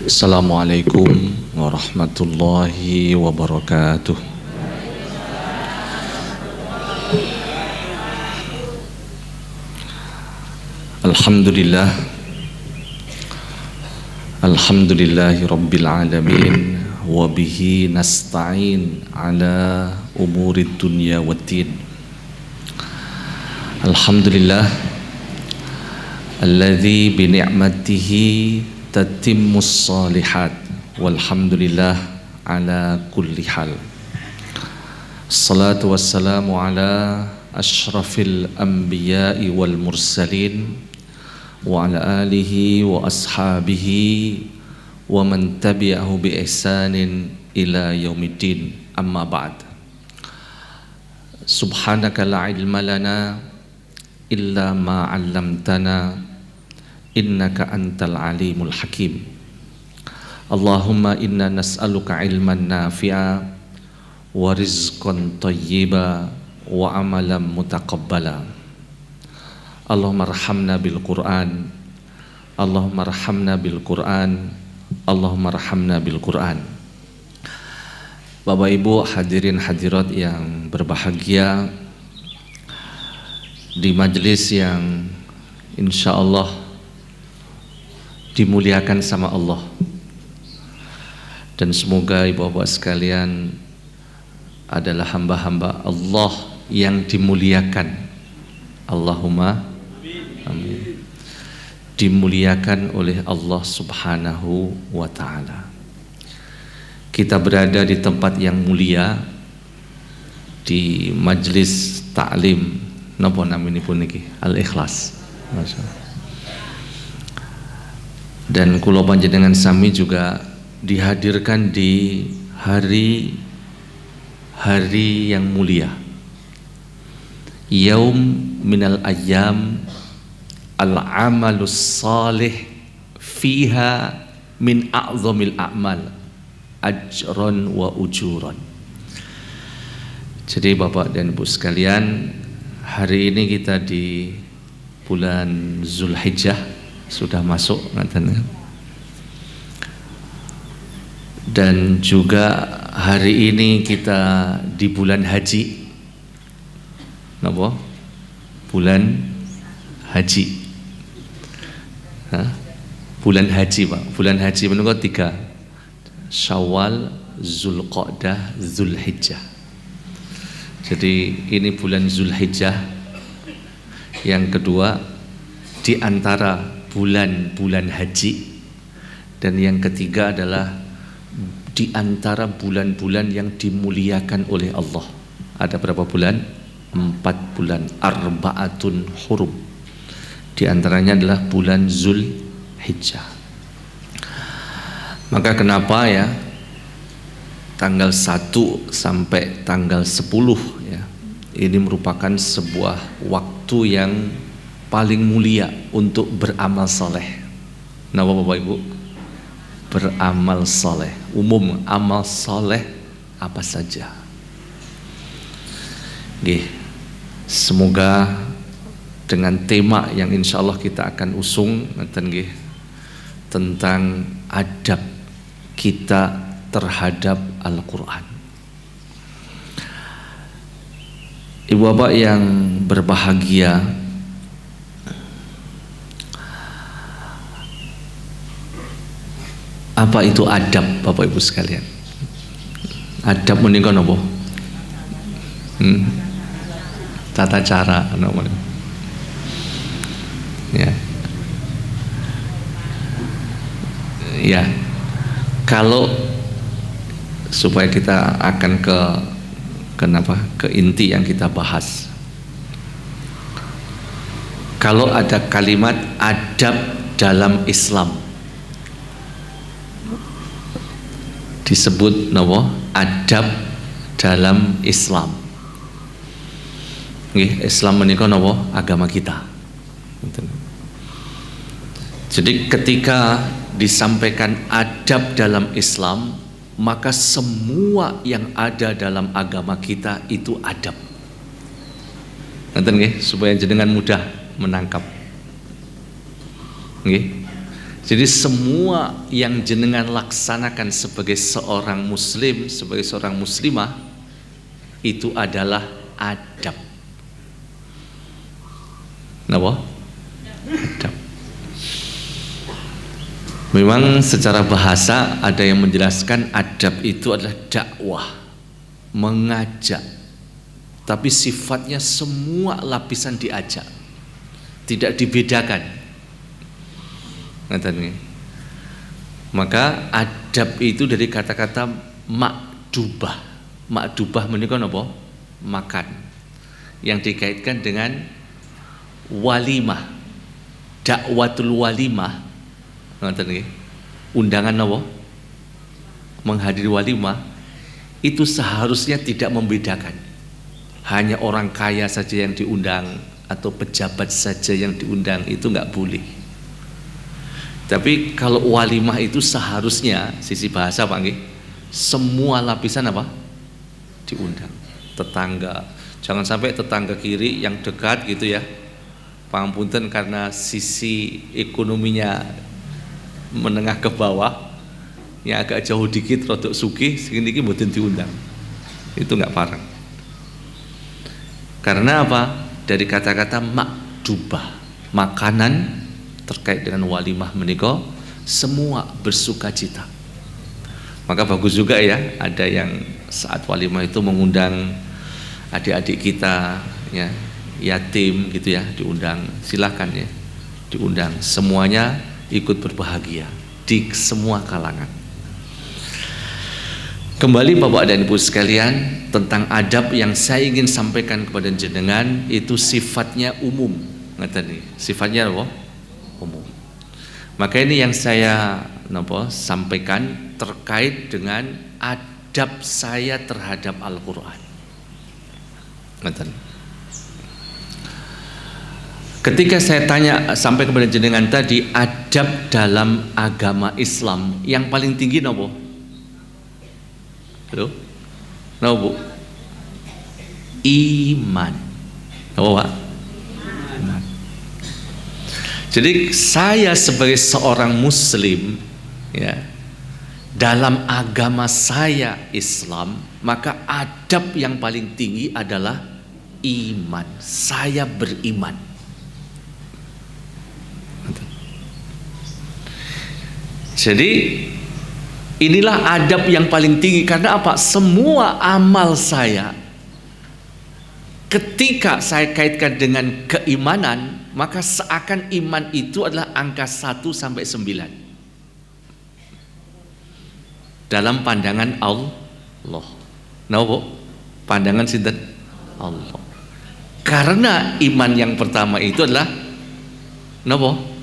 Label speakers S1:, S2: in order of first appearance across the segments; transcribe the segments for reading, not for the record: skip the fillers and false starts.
S1: Assalamualaikum warahmatullahi wabarakatuh. Alhamdulillah, alhamdulillahi rabbil alamin, wabihi nasta'in ala umurid dunya waddin. Alhamdulillah alladzi bi ni'matihi tatimmus shalihat, walhamdulillah ala kulli hal. Assalatu wassalamu ala asyrafil anbiya'i wal mursalin wa ala alihi wa ashabihi wa man tabi'ahu bi ihsanin ila yaumiddin, amma ba'd. Subhanaka la ilma lana illa ma 'allamtana innaka antal alimul hakim. Allahumma inna nas'aluka ilman nafi'a wa rizqan thayyiba wa amalan mutaqabbala. Allahumma arhamna bil Qur'an, Allahumma arhamna bil Qur'an, Allahumma arhamna bil Qur'an. Bapak Ibu hadirin hadirat yang berbahagia, di majelis yang insyaallah dimuliakan sama Allah, dan semoga ibu-bapak sekalian adalah hamba-hamba Allah yang dimuliakan. Allahumma amin. Dimuliakan oleh Allah subhanahu wa ta'ala. Kita berada di tempat yang mulia, di majelis ta'lim, napa namanya pun niki Al-Ikhlas. Masyaallah. Dan kula panjenengan sami juga dihadirkan di hari yang mulia, yaum minal ayyam al-amalus salih fiha min a'zamil a'mal ajran wa ujuran. Jadi Bapak dan Ibu sekalian, hari ini kita di bulan Zulhijjah, sudah masuk dan juga hari ini kita di bulan haji. Napa? Bulan haji. Bulan haji, Pak. Bulan haji menika 3. Syawal, Zulqa'dah, Zulhijjah. Jadi ini bulan Zulhijjah yang kedua di antara bulan-bulan haji, dan yang ketiga adalah di antara bulan-bulan yang dimuliakan oleh Allah. Ada berapa bulan? 4 bulan, arba'atun hurum. Di antaranya adalah bulan Zulhijjah. Maka kenapa ya tanggal 1 sampai tanggal 10 ya, ini merupakan sebuah waktu yang paling mulia untuk beramal soleh. Napa Bapak Ibu? Beramal soleh. Umum amal soleh apa saja. Nggih. Semoga dengan tema yang insya Allah kita akan usung nggih, tentang adab kita terhadap Al-Quran. Ibu bapak yang berbahagia, apa itu adab Bapak Ibu sekalian? Adab menika napa? Tata cara napa? Ya. Ya. Kalau supaya kita akan ke inti yang kita bahas. Kalau ada kalimat adab dalam Islam, disebut napa? Adab dalam Islam. Nggih, Islam menika napa? Agama kita. Jadi ketika disampaikan adab dalam Islam, maka semua yang ada dalam agama kita itu adab. Nanti nggih, supaya jenengan mudah menangkap. Nggih. Jadi semua yang jenengan laksanakan sebagai seorang muslim, sebagai seorang muslimah, itu adalah adab. Napa? Adab. Memang secara bahasa ada yang menjelaskan adab itu adalah dakwah, mengajak. Tapi sifatnya semua lapisan diajak, tidak dibedakan. Maka adab itu dari kata-kata makdubah. Makdubah menika napa? Makan. Yang dikaitkan dengan walimah, dakwatul walimah. Undangan napa? Menghadiri walimah itu seharusnya tidak membedakan. Hanya orang kaya saja yang diundang atau pejabat saja yang diundang, itu nggak boleh. Tapi kalau walimah itu seharusnya sisi bahasa Pak nggih, semua lapisan apa? Diundang. Tetangga, jangan sampai tetangga kiri yang dekat gitu ya. Pangapunten karena sisi ekonominya menengah ke bawah, yang agak jauh dikit rodok sugih segini iki mboten diundang. Itu nggak parang. Karena apa? Dari kata-kata makdubah, makanan terkait dengan walimah menika semua bersukacita. Maka bagus juga ya, ada yang saat walimah itu mengundang adik-adik kita ya, yatim gitu ya, diundang, silakan ya, diundang, semuanya ikut berbahagia di semua kalangan. Kembali Bapak dan Ibu sekalian, tentang adab yang saya ingin sampaikan kepada jenengan itu sifatnya umum. Ngeten nih, sifatnya apa? Umum. Maka ini yang saya sampaikan terkait dengan adab saya terhadap Al-Quran. Ketika saya tanya sampai kepada jenengan tadi, adab dalam agama Islam yang paling tinggi nopo? Halo? Nopo? Iman. Nopo Pak? Iman. Jadi saya sebagai seorang muslim ya, dalam agama saya Islam, maka adab yang paling tinggi adalah iman. Saya beriman. Jadi inilah adab yang paling tinggi. Karena apa? Semua amal saya ketika saya kaitkan dengan keimanan, maka seakan iman itu adalah angka 1 sampai 9 dalam pandangan Allah. Nah, pandangan sinten? Allah. Karena iman yang pertama itu adalah napa?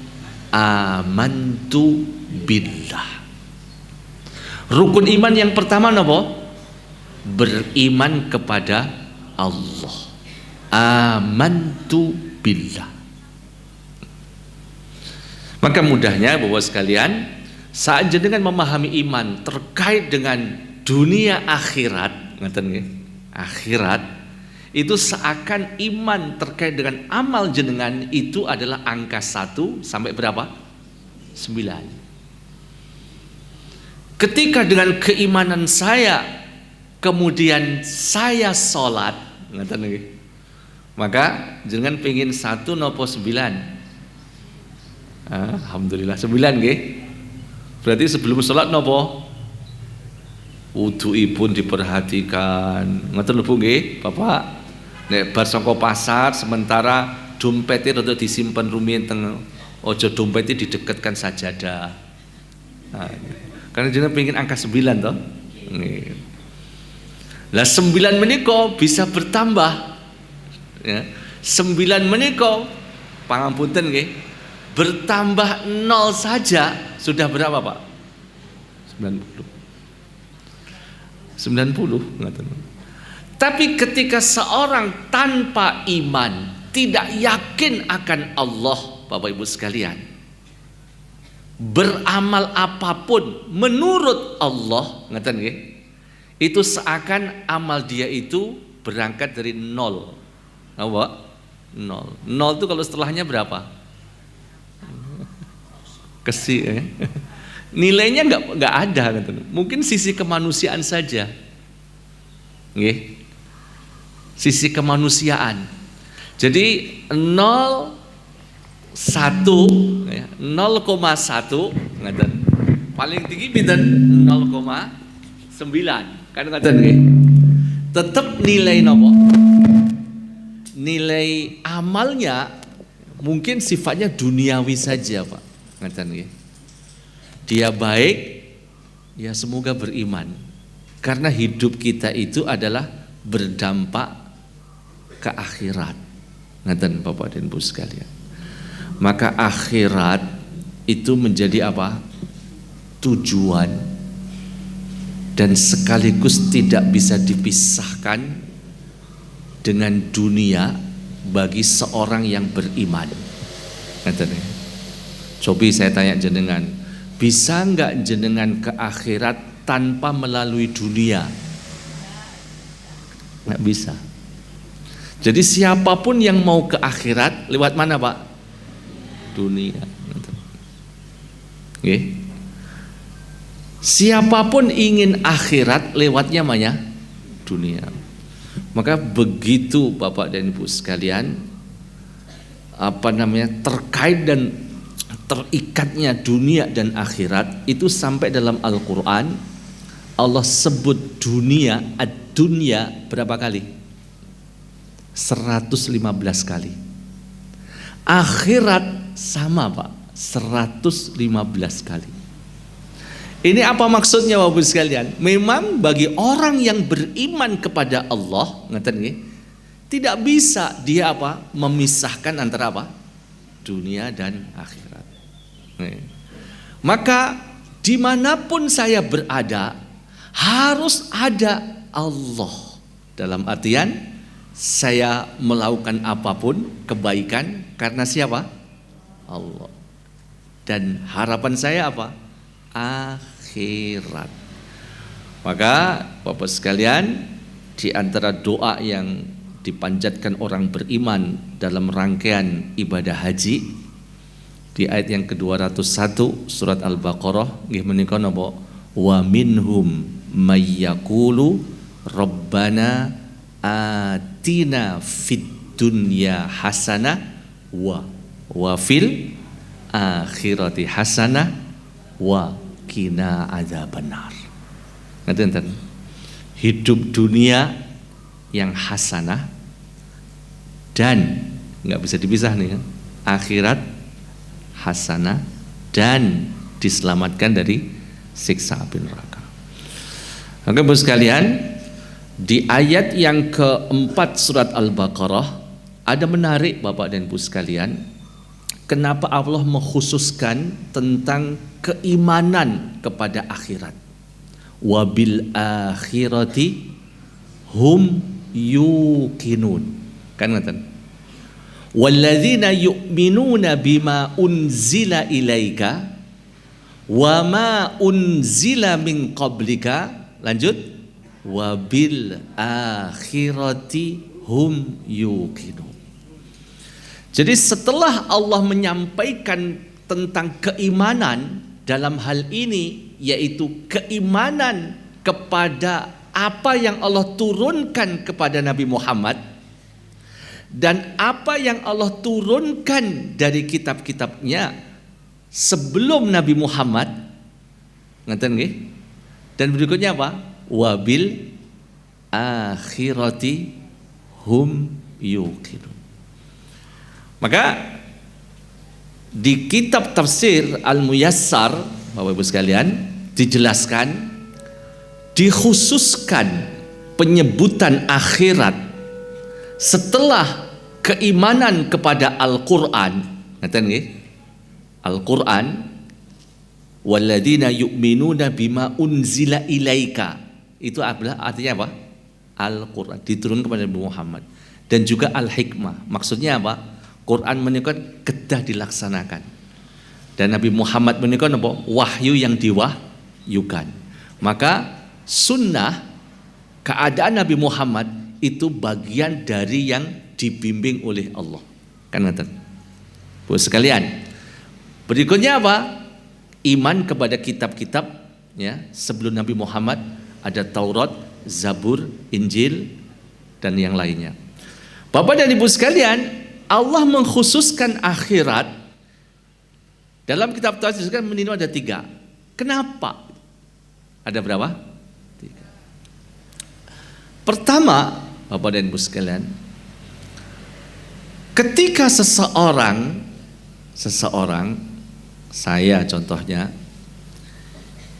S1: Amantu billah. Rukun iman yang pertama napa? Beriman kepada Allah. Amantu billah. Maka mudahnya Bapak sekalian, saat jenengan memahami iman terkait dengan dunia akhirat, ngeten nggih, akhirat itu seakan iman terkait dengan amal jenengan itu adalah angka 1 sampai berapa? 9. Ketika dengan keimanan saya kemudian saya sholat, ngeten nggih, maka jenengan pengen 1 nopo 9? Alhamdulillah 9 nggih. Berarti sebelum sholat nopo? Wudu'ipun diperhatikan. Ngoten lho Bu nggih, Bapak. Nek bar saka pasar sementara dompetnya rada disimpen rumiyin teng ojo dompetnya didekatkan sajadah. Nah, karena jenengan pengen angka 9 toh. Nggih. Lah 9 menika bisa bertambah. Ya. 9 menika pangapunten nggih. Bertambah 0 saja sudah berapa Pak? 90. Tapi ketika seorang tanpa iman, tidak yakin akan Allah, Bapak Ibu sekalian, beramal apapun menurut Allah, ngeten nggih, itu seakan amal dia itu berangkat dari 0. Apa? 0. 0 itu kalau setelahnya berapa? Nilainya nggak ada, mungkin sisi kemanusiaan saja, sisi kemanusiaan. Jadi 0,1 paling tinggi pinten 0,9 kan ngaten nggih. Tetap nilai nopo? Nilai amalnya mungkin sifatnya duniawi saja, Pak. Ngaten nggih. Dia baik, ya semoga beriman. Karena hidup kita itu adalah berdampak ke akhirat. Ngaten Bapak dan Ibu sekalian. Maka akhirat itu menjadi apa? Tujuan, dan sekaligus tidak bisa dipisahkan dengan dunia bagi seorang yang beriman. Coba saya tanya jenengan, bisa enggak jenengan ke akhirat tanpa melalui dunia? Enggak bisa. Jadi siapapun yang mau ke akhirat lewat mana, Pak? Dunia. Oke. Siapapun ingin akhirat lewatnya mana? Dunia. Maka begitu Bapak dan Ibu sekalian, terkait dan terikatnya dunia dan akhirat itu sampai dalam Al-Quran Allah sebut dunia, ad-dunya berapa kali? 115 kali. Akhirat sama, Pak, 115 kali. Ini apa maksudnya Bapak Ibu sekalian? Memang bagi orang yang beriman kepada Allah, tidak bisa dia memisahkan antara dunia dan akhirat. Maka dimanapun saya berada harus ada Allah. Dalam artian saya melakukan apapun kebaikan karena siapa? Allah. Dan harapan saya apa? Akhirat. Maka Bapak sekalian, di antara doa yang dipanjatkan orang beriman dalam rangkaian ibadah haji di ayat yang ke-201 surat Al-Baqarah nggih menika napa? Wa minhum may yaqulu rabbana atina fid dunya hasanah wa fil akhirati hasanah wa qina adzabannar. Ngaten, hidup dunia yang hasanah dan nggak bisa dipisah nih, akhirat hasanah dan diselamatkan dari siksa api neraka. Maka Bapak sekalian, di ayat yang keempat surat Al-Baqarah ada menarik Bapak dan Ibu sekalian, kenapa Allah mengkhususkan tentang keimanan kepada akhirat. Wabil akhirati hum yuqinun. Kan ngaten. Walladzina yu'minuna bima unzila ilaika wa ma unzila min qablika. Lanjut. Wabil akhirati hum yuqinun. Jadi setelah Allah menyampaikan tentang keimanan dalam hal ini, yaitu keimanan kepada apa yang Allah turunkan kepada Nabi Muhammad dan apa yang Allah turunkan dari kitab-kitabnya sebelum Nabi Muhammad. Ngerti nggih? Dan berikutnya apa? Wabil akhirati hum yuqinun. Maka di kitab tafsir Al-Muyassar Bapak Ibu sekalian dijelaskan, dikhususkan penyebutan akhirat setelah keimanan kepada Al-Quran. Ngerti nggih? Al-Quran, walladzina yu'minuna bima unzila ilaika. Itu artinya apa? Al-Quran diturunkan kepada Nabi Muhammad. Dan juga Al-Hikmah. Maksudnya apa? Quran menikah kedah dilaksanakan. Dan Nabi Muhammad menikah apa? Wahyu yang diwahyukan. Maka sunnah keadaan Nabi Muhammad itu bagian dari yang dibimbing oleh Allah. Kan ngaten. Bu sekalian. Berikutnya apa? iman kepada kitab-kitab ya sebelum Nabi Muhammad, ada Taurat, Zabur, Injil dan yang lainnya. Bapak dan Ibu sekalian, Allah mengkhususkan akhirat dalam kitab Taurat disebutkan minimal ada 3. Kenapa? Ada berapa? 3. Pertama, Bapak dan Ibu sekalian, ketika seseorang, saya contohnya,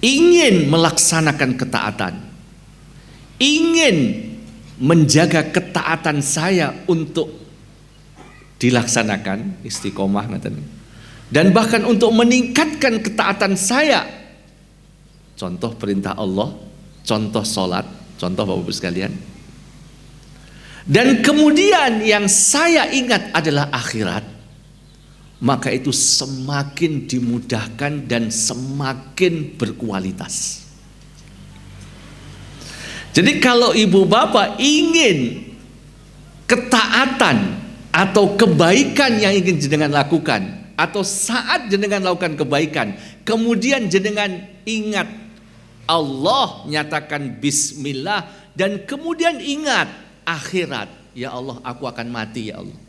S1: ingin melaksanakan ketaatan, ingin menjaga ketaatan saya untuk dilaksanakan, istiqomah dan bahkan untuk meningkatkan ketaatan saya, contoh perintah Allah, contoh sholat, contoh Bapak Ibu sekalian, dan kemudian yang saya ingat adalah akhirat, maka itu semakin dimudahkan dan semakin berkualitas. Jadi kalau ibu bapak ingin ketaatan atau kebaikan yang ingin jenengan lakukan, atau saat jenengan lakukan kebaikan, kemudian jenengan ingat Allah, nyatakan bismillah, dan kemudian ingat akhirat, ya Allah aku akan mati ya Allah,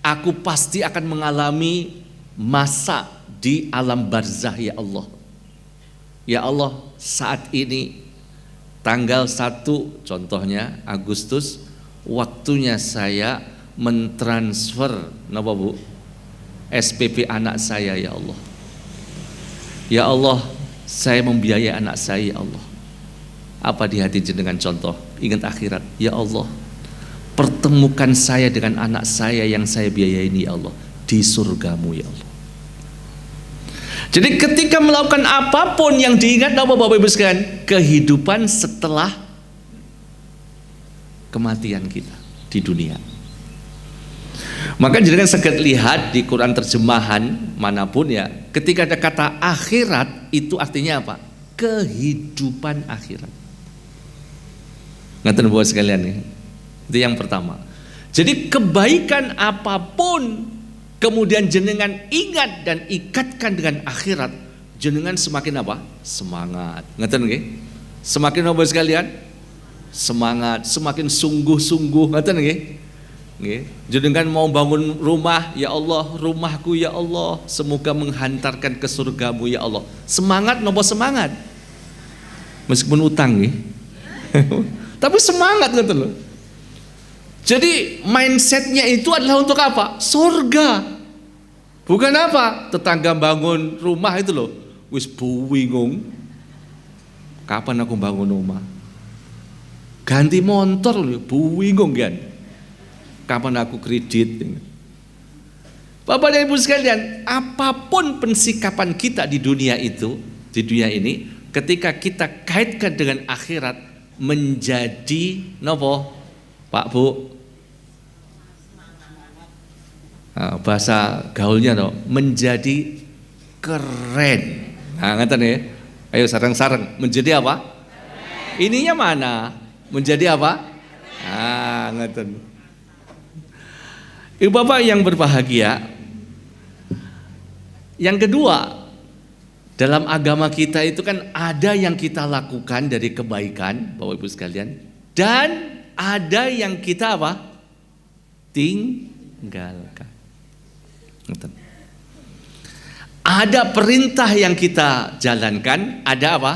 S1: aku pasti akan mengalami masa di alam barzah ya Allah. Ya Allah, saat ini tanggal 1 contohnya Agustus, waktunya saya mentransfer napa Bu? SPP anak saya ya Allah. Ya Allah, saya membiayai anak saya ya Allah. Apa di hati jenengan contoh? Ingat akhirat. Ya Allah, pertemukan saya dengan anak saya yang saya biayai ini ya Allah di surgamu ya Allah. Jadi ketika melakukan apapun yang diingat Bapak Ibu sekalian, kehidupan setelah kematian kita di dunia. Maka jenengan saged lihat di Quran terjemahan manapun ya, ketika ada kata akhirat itu artinya apa? Kehidupan akhirat. Ngaten Bapak sekalian ya. Itu yang pertama. Jadi kebaikan apapun kemudian jenengan ingat dan ikatkan dengan akhirat, jenengan semakin apa? Semangat. Ngaten nggih? Semakin apa sekalian? Semangat, semakin sungguh-sungguh. Ngaten nggih? Nggih. Jenengan mau bangun rumah, ya Allah, rumahku ya Allah, semoga menghantarkan ke surgamu ya Allah. Semangat nopo semangat? Meskipun utang nggih. Tapi semangat ngaten loh. Jadi mindsetnya itu adalah untuk apa? Surga. Bukan apa? Tetangga bangun rumah itu loh, wis bingung. Kapan aku bangun rumah? Ganti motor loh, bingung kan? Kapan aku kredit? Bapak dan Ibu sekalian, apapun pensikapan kita di dunia itu, di dunia ini, ketika kita kaitkan dengan akhirat, menjadi nopo? Pak Bu, bahasa gaulnya no, menjadi keren. Nah, ngaten ya. Ayo sareng-sareng, menjadi apa? Keren. Ininya mana? Menjadi apa? Ah, ngaten. Ibu bapak yang berbahagia. Yang kedua, dalam agama kita itu kan ada yang kita lakukan dari kebaikan, Bapak Ibu sekalian, dan ada yang kita apa? Tinggalkan. Ada perintah yang kita jalankan, ada apa?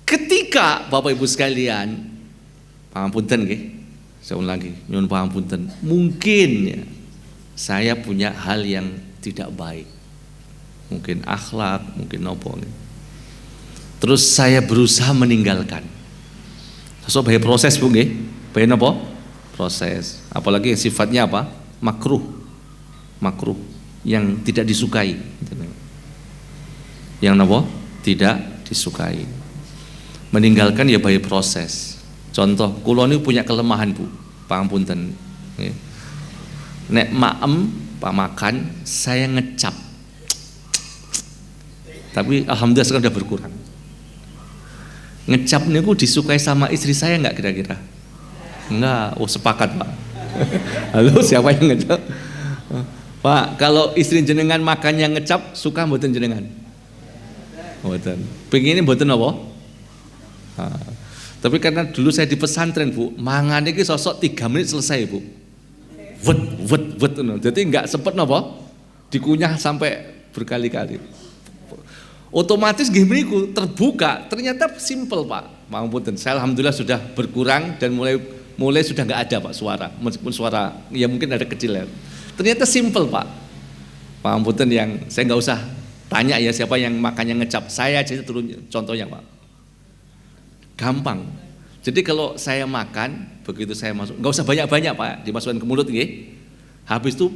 S1: Ketika Bapak Ibu sekalian, pangapunten nggih, saya ulang lagi, nyuwun pangapunten, mungkin ya, saya punya hal yang tidak baik, mungkin akhlak, mungkin nopo, terus saya berusaha meninggalkan. So bahaya proses Bu nggih, bahaya nopo? Proses, apalagi yang sifatnya apa? Makruh, yang tidak disukai, yang apa? Tidak disukai. Meninggalkan ya by proses. Contoh, kula ini punya kelemahan Bu, pangapunten. Nek maem pamakan saya ngecap, tapi alhamdulillah sekarang sudah berkurang. Ngecap niku disukai sama istri saya nggak kira-kira? Enggak, oh sepakat Pak. Halo, siapa yang ngecap? Pak, kalau istri jenengan makannya ngecap, suka mboten jenengan? Mboten. Pengennya mboten apa? Tapi karena dulu saya di pesantren, Bu, mangan iki sosok 3 menit selesai, Bu. Wet. Jadi enggak sempet napa? Dikunyah sampai berkali-kali. Otomatis nggih mriku terbuka, ternyata simple, Pak. Pangapunten. Saya alhamdulillah sudah berkurang dan mulai sudah enggak ada, Pak, suara. Meskipun suara ya mungkin ada kecil ya. Ternyata simple, Pak. Pangapunten yang saya enggak usah tanya ya siapa yang makannya ngecap. Saya aja turun contohnya, Pak. Gampang. Jadi kalau saya makan, begitu saya masuk, nggak usah banyak-banyak, Pak, dimasukkan ke mulut, nggih. Habis itu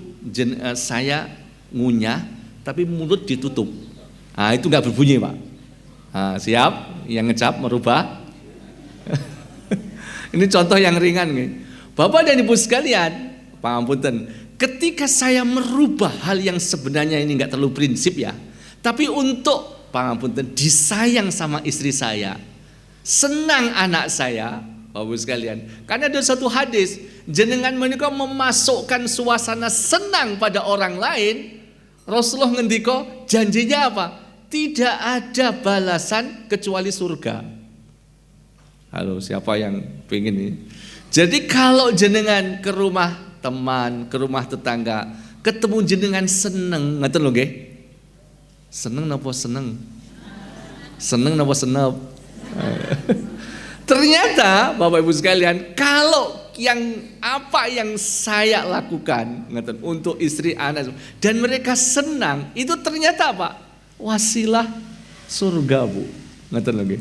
S1: saya ngunyah, tapi mulut ditutup. Nah, itu nggak berbunyi, Pak. Nah, siap? Yang ngecap merubah. Ini contoh yang ringan, nggih. Bapak dan Ibu sekalian, pangapunten, ketika saya merubah hal yang sebenarnya ini nggak terlalu prinsip ya, tapi untuk pangapunten disayang sama istri saya, senang anak saya, Bapak Ibu sekalian. Karena ada satu hadis, jenengan menika memasukkan suasana senang pada orang lain. Rasulullah ngendika, janjinya apa? Tidak ada balasan kecuali surga. Halo, siapa yang pengen ini? Jadi kalau jenengan ke rumah teman, ke rumah tetangga, ketemu jenengan seneng, ngeten lho nggih? Seneng napa seneng? Seneng napa senep? Ternyata Bapak Ibu sekalian, kalau apa yang saya lakukan untuk istri anak dan mereka senang, itu ternyata apa? Wasilah surga, Bu. Ngeten lagi.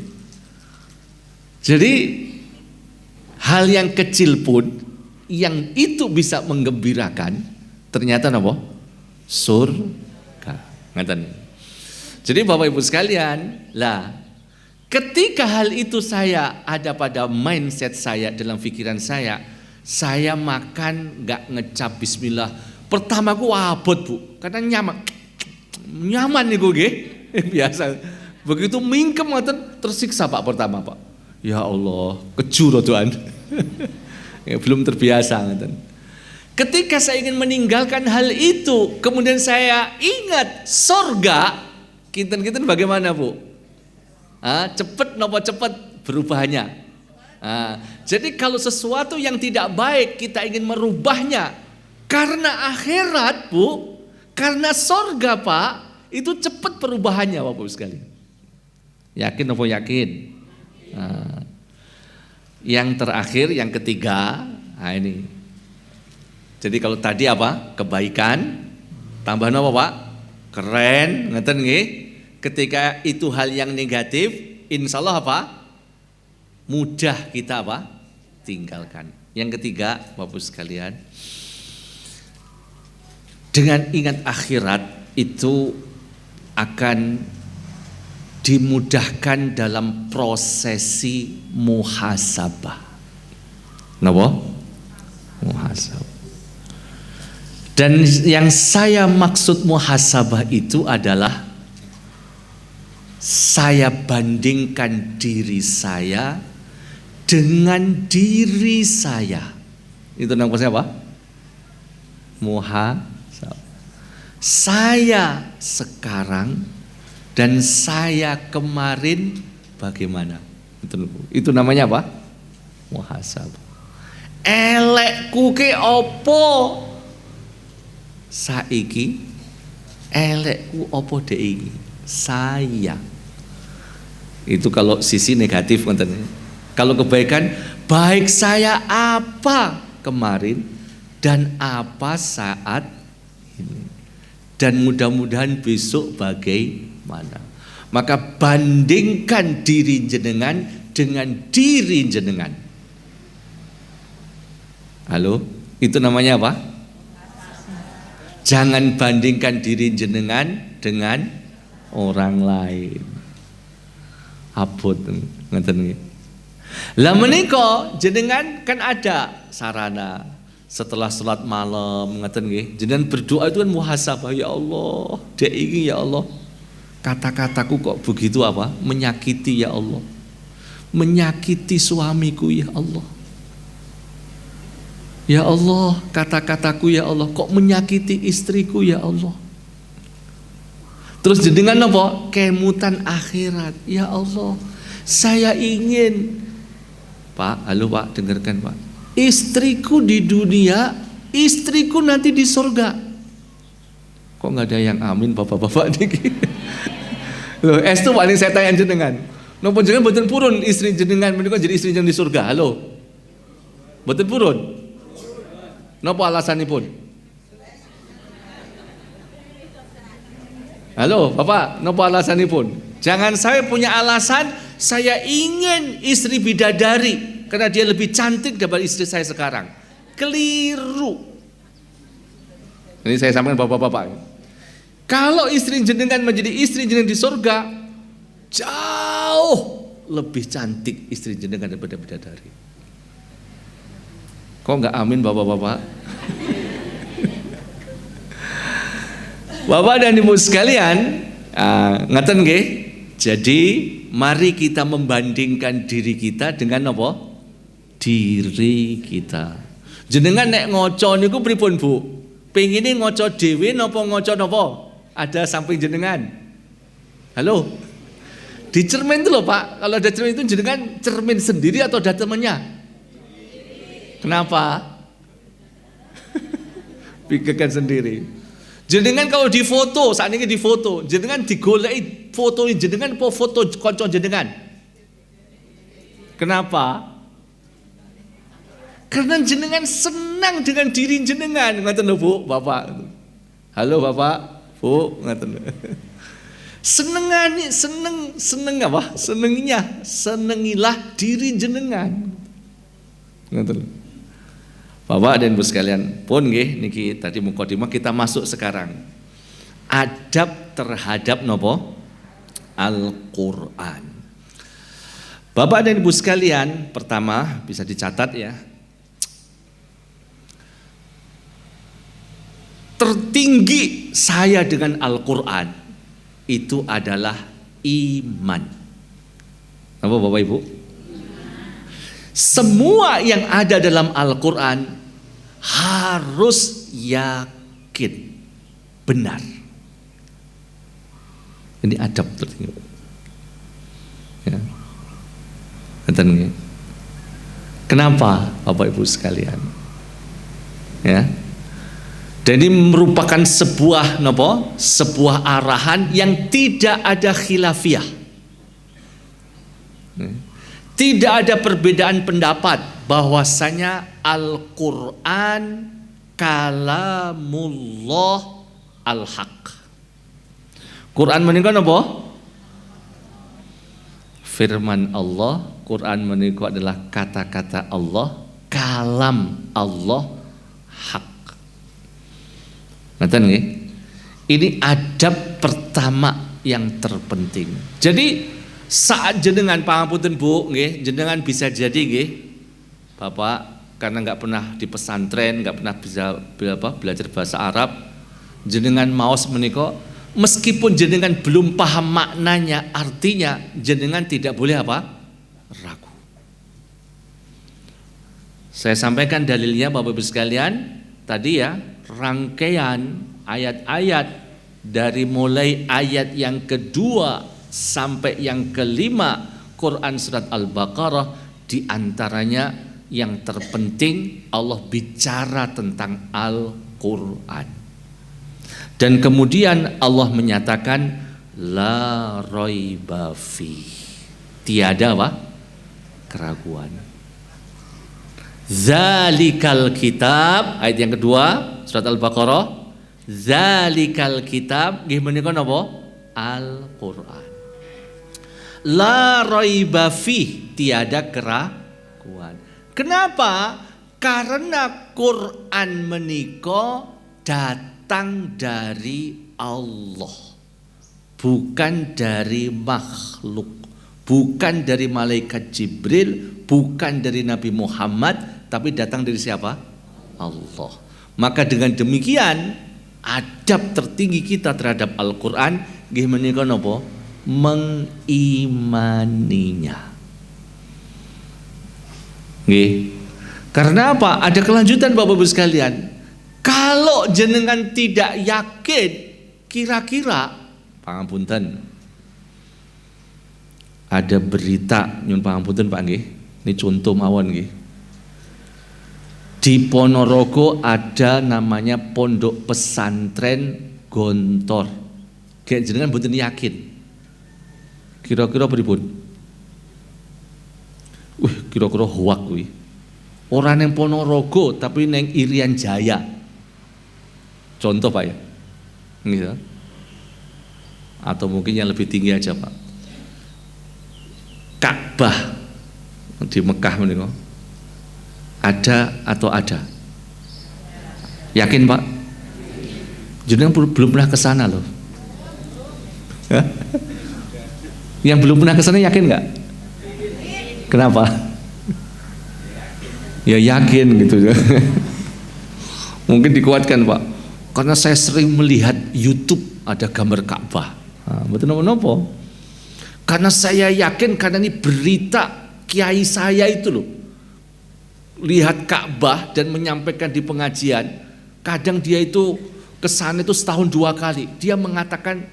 S1: Jadi hal yang kecil pun yang itu bisa menggembirakan, ternyata apa? Surga. Ngeten. Jadi Bapak Ibu sekalian, lah ketika hal itu saya ada pada mindset saya, dalam pikiran saya makan nggak ngecap bismillah. Pertama aku abot, Bu, karena nyaman nih gue, biasa. Begitu mingkem tersiksa, Pak, pertama, Pak. Ya Allah, kejur Tuhan. Ya, belum terbiasa. Ketika saya ingin meninggalkan hal itu, kemudian saya ingat surga, kinten-kinten bagaimana, Bu? Cepet nopo cepet berubahnya. Jadi kalau sesuatu yang tidak baik kita ingin merubahnya karena akhirat, Bu, karena sorga, Pak, itu cepat perubahannya, Bapak sekalian. Yakin nopo yakin? Yang terakhir, yang ketiga, ini. Jadi kalau tadi apa? Kebaikan, tambah nopo, Pak? Keren, ngeten nggih? Ketika itu hal yang negatif, insya Allah apa? Mudah kita apa? Tinggalkan. Yang ketiga, Bapak sekalian, dengan ingat akhirat itu akan dimudahkan dalam prosesi muhasabah. Napa? Muhasabah. Dan yang saya maksud muhasabah itu adalah saya bandingkan diri saya dengan diri saya. Itu namanya siapa? Muhasabah. Saya sekarang dan saya kemarin bagaimana? Itu namanya apa? Muhasabah. Elekku ke opo saiki, elekku opo deiki saya. Itu kalau sisi negatif, kalau kebaikan, baik saya apa kemarin dan apa saat ini, dan mudah-mudahan besok bagaimana. Maka bandingkan diri jenengan dengan diri jenengan. Halo, itu namanya apa? Jangan bandingkan diri jenengan dengan orang lain. Abot ngeten nggih. Lah menika jenengan kan ada sarana setelah salat malam ngeten nggih. Jenengan berdoa itu kan muhasabah, ya Allah, dek iki ya Allah. Kata-kataku kok begitu apa? Menyakiti ya Allah. Menyakiti suamiku ya Allah. Ya Allah, kata-kataku ya Allah kok menyakiti istriku ya Allah. Terus jenengan apa? Kemutan akhirat. Ya Allah, saya ingin, Pak, halo Pak, dengarkan Pak. Istriku di dunia, istriku nanti di surga. Kok nggak ada yang amin bapak-bapak niki? Loh, itu paling saya tanya jenengan. Napa jenengan mboten purun istri jenengan menika jadi istri jenengan di surga? Halo. Mboten purun. Napa alasanipun? Halo, Bapak, napa alasanipun? Jangan saya punya alasan saya ingin istri bidadari karena dia lebih cantik daripada istri saya sekarang. Keliru. Ini saya sampaikan bapak-bapak. Kalau istri jenengan menjadi istri jenengan di surga, jauh lebih cantik istri jenengan daripada bidadari. Kok nggak amin bapak-bapak? Bapak dan ibu sekalian, ngaten nggih. Jadi mari kita membandingkan diri kita dengan apa? Diri kita. Jenengan nek ngoco niku pripun Bu? Pengine ngoco dhewe napa ngoco napa? Ada samping jenengan. Halo. Di cermin itu loh Pak. Kalau ada cermin itu jenengan cermin sendiri atau ada temannya? Kenapa? Pikirkan sendiri. Jenengan kalau di foto, saat ini di foto, jenengan digoleki foto jenengan apa foto kanca jenengan? Kenapa? Karena jenengan senang dengan diri jenengan, ngoten lho Bu, Bapak. Halo Bapak, Bu, ngoten. Seneng apa? Senengilah diri jenengan. Ngoten lho. Bapak dan Ibu sekalian, pun nggih niki tadi mukadimah, kita masuk sekarang. Adab terhadap nopo? Al-Qur'an. Bapak dan Ibu sekalian, pertama bisa dicatat ya. Tertinggi saya dengan Al-Qur'an itu adalah iman. Apa Bapak Ibu? Semua yang ada dalam Al-Quran harus yakin benar. Ini adab tertinggi. Ya. Kenapa Bapak Ibu sekalian? Ya. Dan ini merupakan sebuah arahan yang tidak ada khilafiyah. Tidak ada perbedaan pendapat bahwasanya Al-Quran kalamullah al-haq. Quran menika napa? Firman Allah. Quran menika adalah kata-kata Allah, kalam Allah hak. Ngoten nggih? Ini adab pertama yang terpenting. Jadi saat jenengan pangapunten Bu, nggih, jenengan bisa jadi nggih, Bapak, karena nggak pernah di pesantren, nggak pernah bisa belajar bahasa Arab, jenengan maos menika, meskipun jenengan belum paham maknanya, artinya jenengan tidak boleh ragu. Saya sampaikan dalilnya Bapak Ibu sekalian tadi ya, rangkaian ayat-ayat dari mulai ayat yang kedua sampai yang kelima Quran surat Al-Baqarah, diantaranya yang terpenting Allah bicara tentang Al-Quran. Dan kemudian Allah menyatakan la raiba fi, tiada keraguan. Zalikal kitab, ayat yang kedua surat Al-Baqarah, zalikal kitab nggih menika napa? Al-Quran. La raiba fi, tiada keraguan. Kenapa? Karena Quran menika datang dari Allah, bukan dari makhluk, bukan dari malaikat Jibril, bukan dari Nabi Muhammad, tapi datang dari siapa? Allah. Maka dengan demikian adab tertinggi kita terhadap Al-Quran nggih menika napa? Mengimaninya. Nggih. Karena apa? Ada kelanjutan Bapak Ibu sekalian. Kalau jenengan tidak yakin, kira-kira pangapunten. Ada berita nyun pangapunten Pak nggih. Ini contoh mawon nggih. Di Ponorogo ada namanya Pondok Pesantren Gontor. Kayak jenengan mboten yakin. Kira-kira pripun? Kira-kira hoak kuwi. Ora neng Ponorogo tapi neng Irian Jaya. Contoh Pak ya. Gitu. Atau mungkin yang lebih tinggi aja Pak. Ka'bah di Mekah menika. Ada atau ada? Yakin Pak? Jenengan belum pernah ke sana loh. Yang belum pernah ke sana yakin nggak? Kenapa? Ya yakin gitu. Mungkin dikuatkan Pak. Karena saya sering melihat YouTube ada gambar Ka'bah. Betul nopo? Karena saya yakin karena ini berita kiai saya itu loh. Lihat Ka'bah dan menyampaikan di pengajian. Kadang dia itu kesana itu setahun 2 kali. Dia mengatakan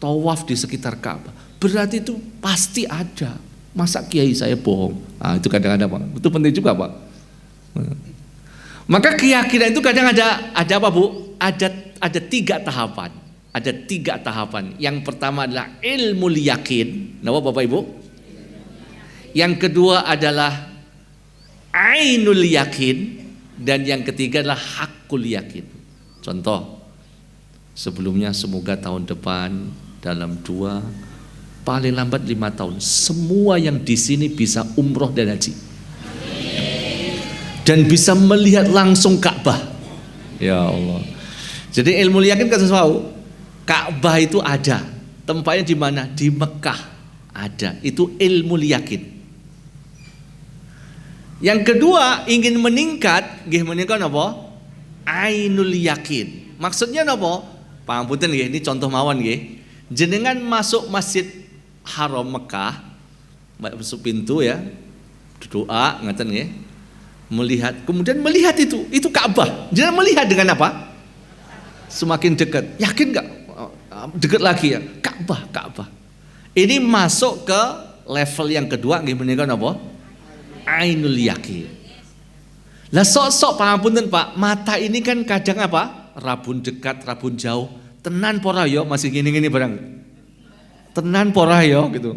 S1: tawaf di sekitar Ka'bah. Berarti itu pasti ada. Masa kiai saya bohong? Itu kadang-kadang Pak. Itu penting juga Pak. Maka keyakinan itu kadang ada apa Bu? Ada 3 tahapan. Ada 3 tahapan. Yang pertama adalah ilmu yakin. Napa Bapak Ibu? Yang kedua adalah ainul yakin. Dan yang ketiga adalah hakul yakin. Contoh, sebelumnya semoga tahun depan dalam 2 paling lambat 5 tahun semua yang di sini bisa umroh dan haji dan bisa melihat langsung Ka'bah. Ya Allah. Jadi ilmu yakin kan sesuatu. Ka'bah itu ada. Tempatnya di mana? Di Mekah ada. Itu ilmu yakin. Yang kedua ingin meningkat, nggih menika napa? Ainul yakin. Maksudnya napa? Pangapunten nggih, ini contoh mawon nggih. Jenengan masuk Masjid Haram Mekah, masuk pintu ya, doa ngaten nggih. Melihat, kemudian melihat itu Ka'bah. Jenengan melihat dengan apa? Semakin dekat. Yakin enggak? Dekat lagi ya. Ka'bah. Ini masuk ke level yang kedua nggih menika napa? Ainul yakin. Lah sok-sok pangapunten Pak, mata ini kan kadang apa? Rabun dekat, rabun jauh. Tenan pora yo masih gini-gini barang. Tenan pora yo gitu.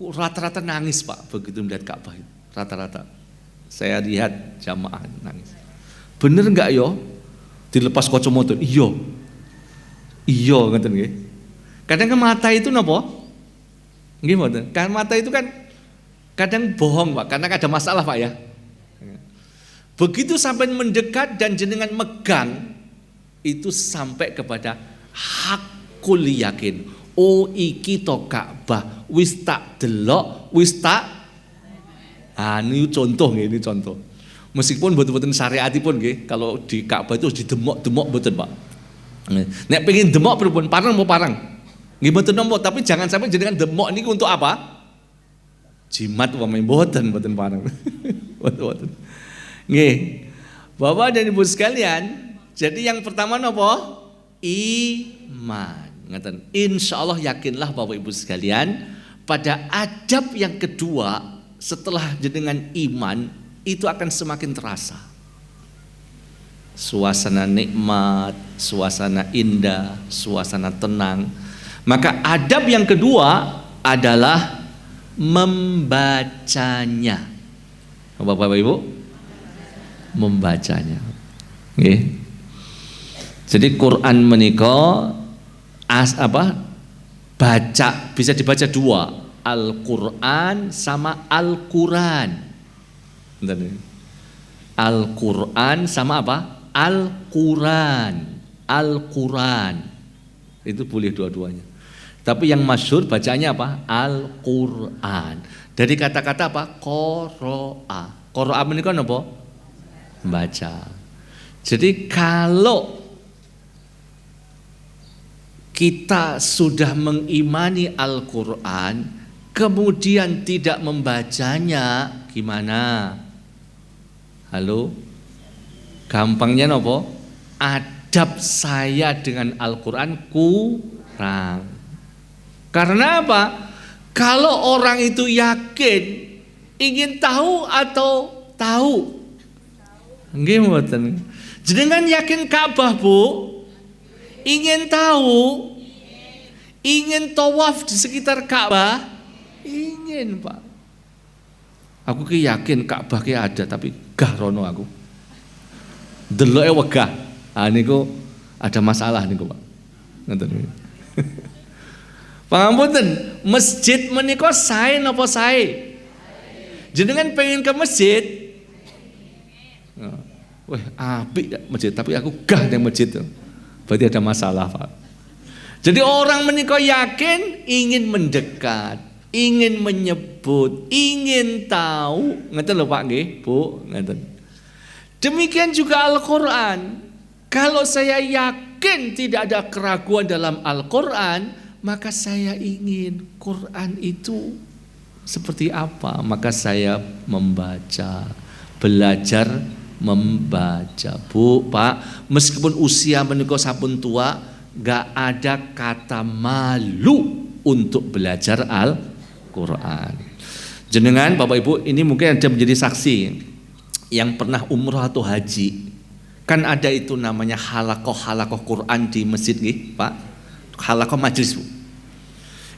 S1: Rata-rata nangis Pak begitu melihat Ka'bah itu. Rata-rata. Saya lihat jamaah nangis. Bener enggak yo? Dilepas kacamata. Iya ngeten nggih. Kadang kan mata itu napa? Nggih mboten. Kan mata itu kan kadang bohong Pak, karena ada masalah Pak ya. Begitu sampai mendekat dan jenengan megang itu sampai kepada hakul yakin. Oh iki to Ka'bah, wis tak delok, wis tak. Ini contoh nggih, ini contoh. Meskipun boten-boten syariatipun nggih, kalau di Ka'bah itu demok-demok boten Pak. Nek pengen demok pripun? Parang mau parang. Nggih mboten nopo, tapi jangan sampai jenengan demok niki untuk apa? Jimat umpamane mboten parang. Mboten. Nggih. Bapak dan Ibu sekalian, jadi yang pertama napa? Iman. Ngaten. Insyaallah yakinlah Bapak Ibu sekalian, pada adab yang kedua setelah jenengan iman itu akan semakin terasa. Suasana nikmat, suasana indah, suasana tenang. Maka adab yang kedua adalah membacanya. Bapak Ibu, membacanya. Nggih. Jadi Quran menika baca bisa dibaca 2, Al-Quran sama Al-Quran. Al-Quran sama apa? Al-Quran. Itu boleh dua-duanya. Tapi yang masyhur bacanya apa? Al-Quran. Dari kata-kata apa? Qoro'a. Qoro'a ini kan apa? Baca. Jadi kalau kita sudah mengimani Al-Quran, kemudian tidak membacanya, gimana? Halo? Gampangnya nopo? Adab saya dengan Al-Quran kurang. Karena apa? Kalau orang itu yakin, ingin tahu atau tahu? Nggih mboten. Jenengan yakin Ka'bah, Bu? Ingin tahu? Ingin tawaf di sekitar Ka'bah? Ingin, Pak. Aku ki yakin Ka'bah ki ada, tapi gah rono aku. Deloke wegah. Ah niku ada masalah niku, Pak. Ngoten. Pangapunten, masjid menika sae napa sae? Jenengan pengen ke masjid? Wah, apik masjid, tapi aku gah nang masjid. Berarti ada masalah, Pak. Jadi orang menika yakin, ingin mendekat, ingin menyebut, ingin tahu. Ngeten lho Pak nggih, Bu, ngeten. Demikian juga Al-Qur'an. Kalau saya yakin tidak ada keraguan dalam Al-Qur'an, maka saya ingin Quran itu seperti apa? Maka saya membaca, belajar membaca. Bu, Pak, meskipun usia menika sampun tua, gak ada kata malu untuk belajar Al-Quran. Jenengan Bapak Ibu ini mungkin ada menjadi saksi yang pernah umroh atau haji. Kan ada itu namanya halakoh Quran di masjid nih, Pak. Halakoh majlis, Bu.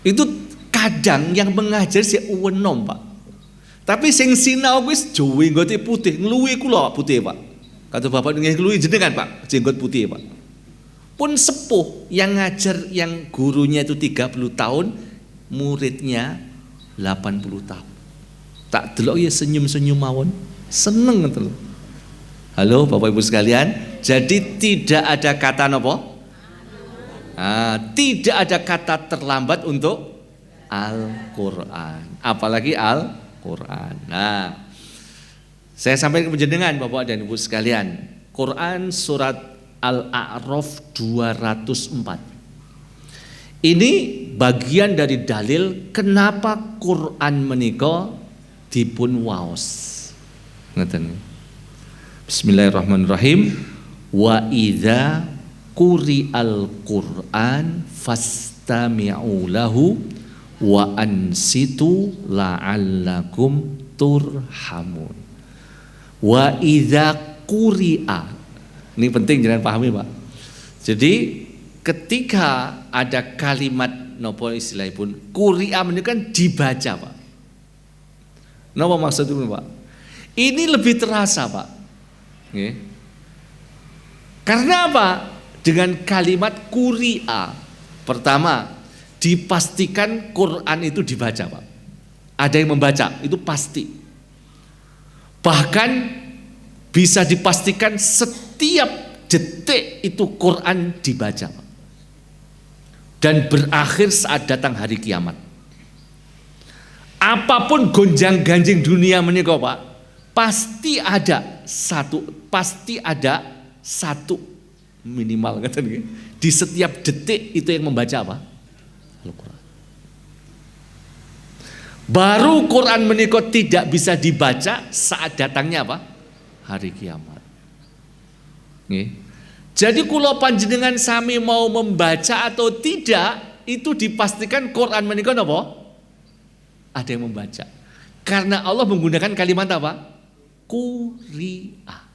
S1: Itu kadang yang mengajar si uwenom, Pak. Tapi sing sinau wis jenggote putih, ngluwi kula putih, Pak. Kata Bapak nggih ngluwi jenengan, Pak, jenggot putih, Pak. Pun sepuh yang ngajar yang gurunya itu 30 tahun, muridnya 80 tahun. Tak delok ya senyum-senyum mawon, seneng ngoten lho. Halo Bapak Ibu sekalian, jadi tidak ada kata napa? Tidak ada kata terlambat untuk Al-Qur'an, apalagi Al-Qur'an. Nah, saya sampaikan ke panjenengan Bapak dan Ibu sekalian, Quran surat Al-A'raf 204. Ini bagian dari dalil kenapa Quran menika dipun waos. Ngeten. Bismillahirrahmanirrahim. Wa idza quri'al Qur'an fastami'u lahu wa ansitu la'allakum turhamun. Wa idza quri'a. Ini penting jangan pahami, Pak. Jadi ketika ada kalimat nopo istilahipun quri'a menika kan dibaca, Pak. Napa maksudnya, Pak? Ini lebih terasa, Pak. Nggih. Karena apa? Dengan kalimat quri'a. Pertama, dipastikan Quran itu dibaca, Pak. Ada yang membaca, itu pasti. Bahkan bisa dipastikan setiap detik itu Quran dibaca, Pak. Dan berakhir saat datang hari kiamat. Apapun gonjang-ganjing dunia menika, Pak, pasti ada satu minimal di setiap detik itu yang membaca apa? Al-Quran. Baru Quran menika tidak bisa dibaca saat datangnya apa? Hari kiamat. Nggih. Jadi kula panjenengan sami mau membaca atau tidak, itu dipastikan Quran menika napa? Ada yang membaca. Karena Allah menggunakan kalimat apa? Quri'a.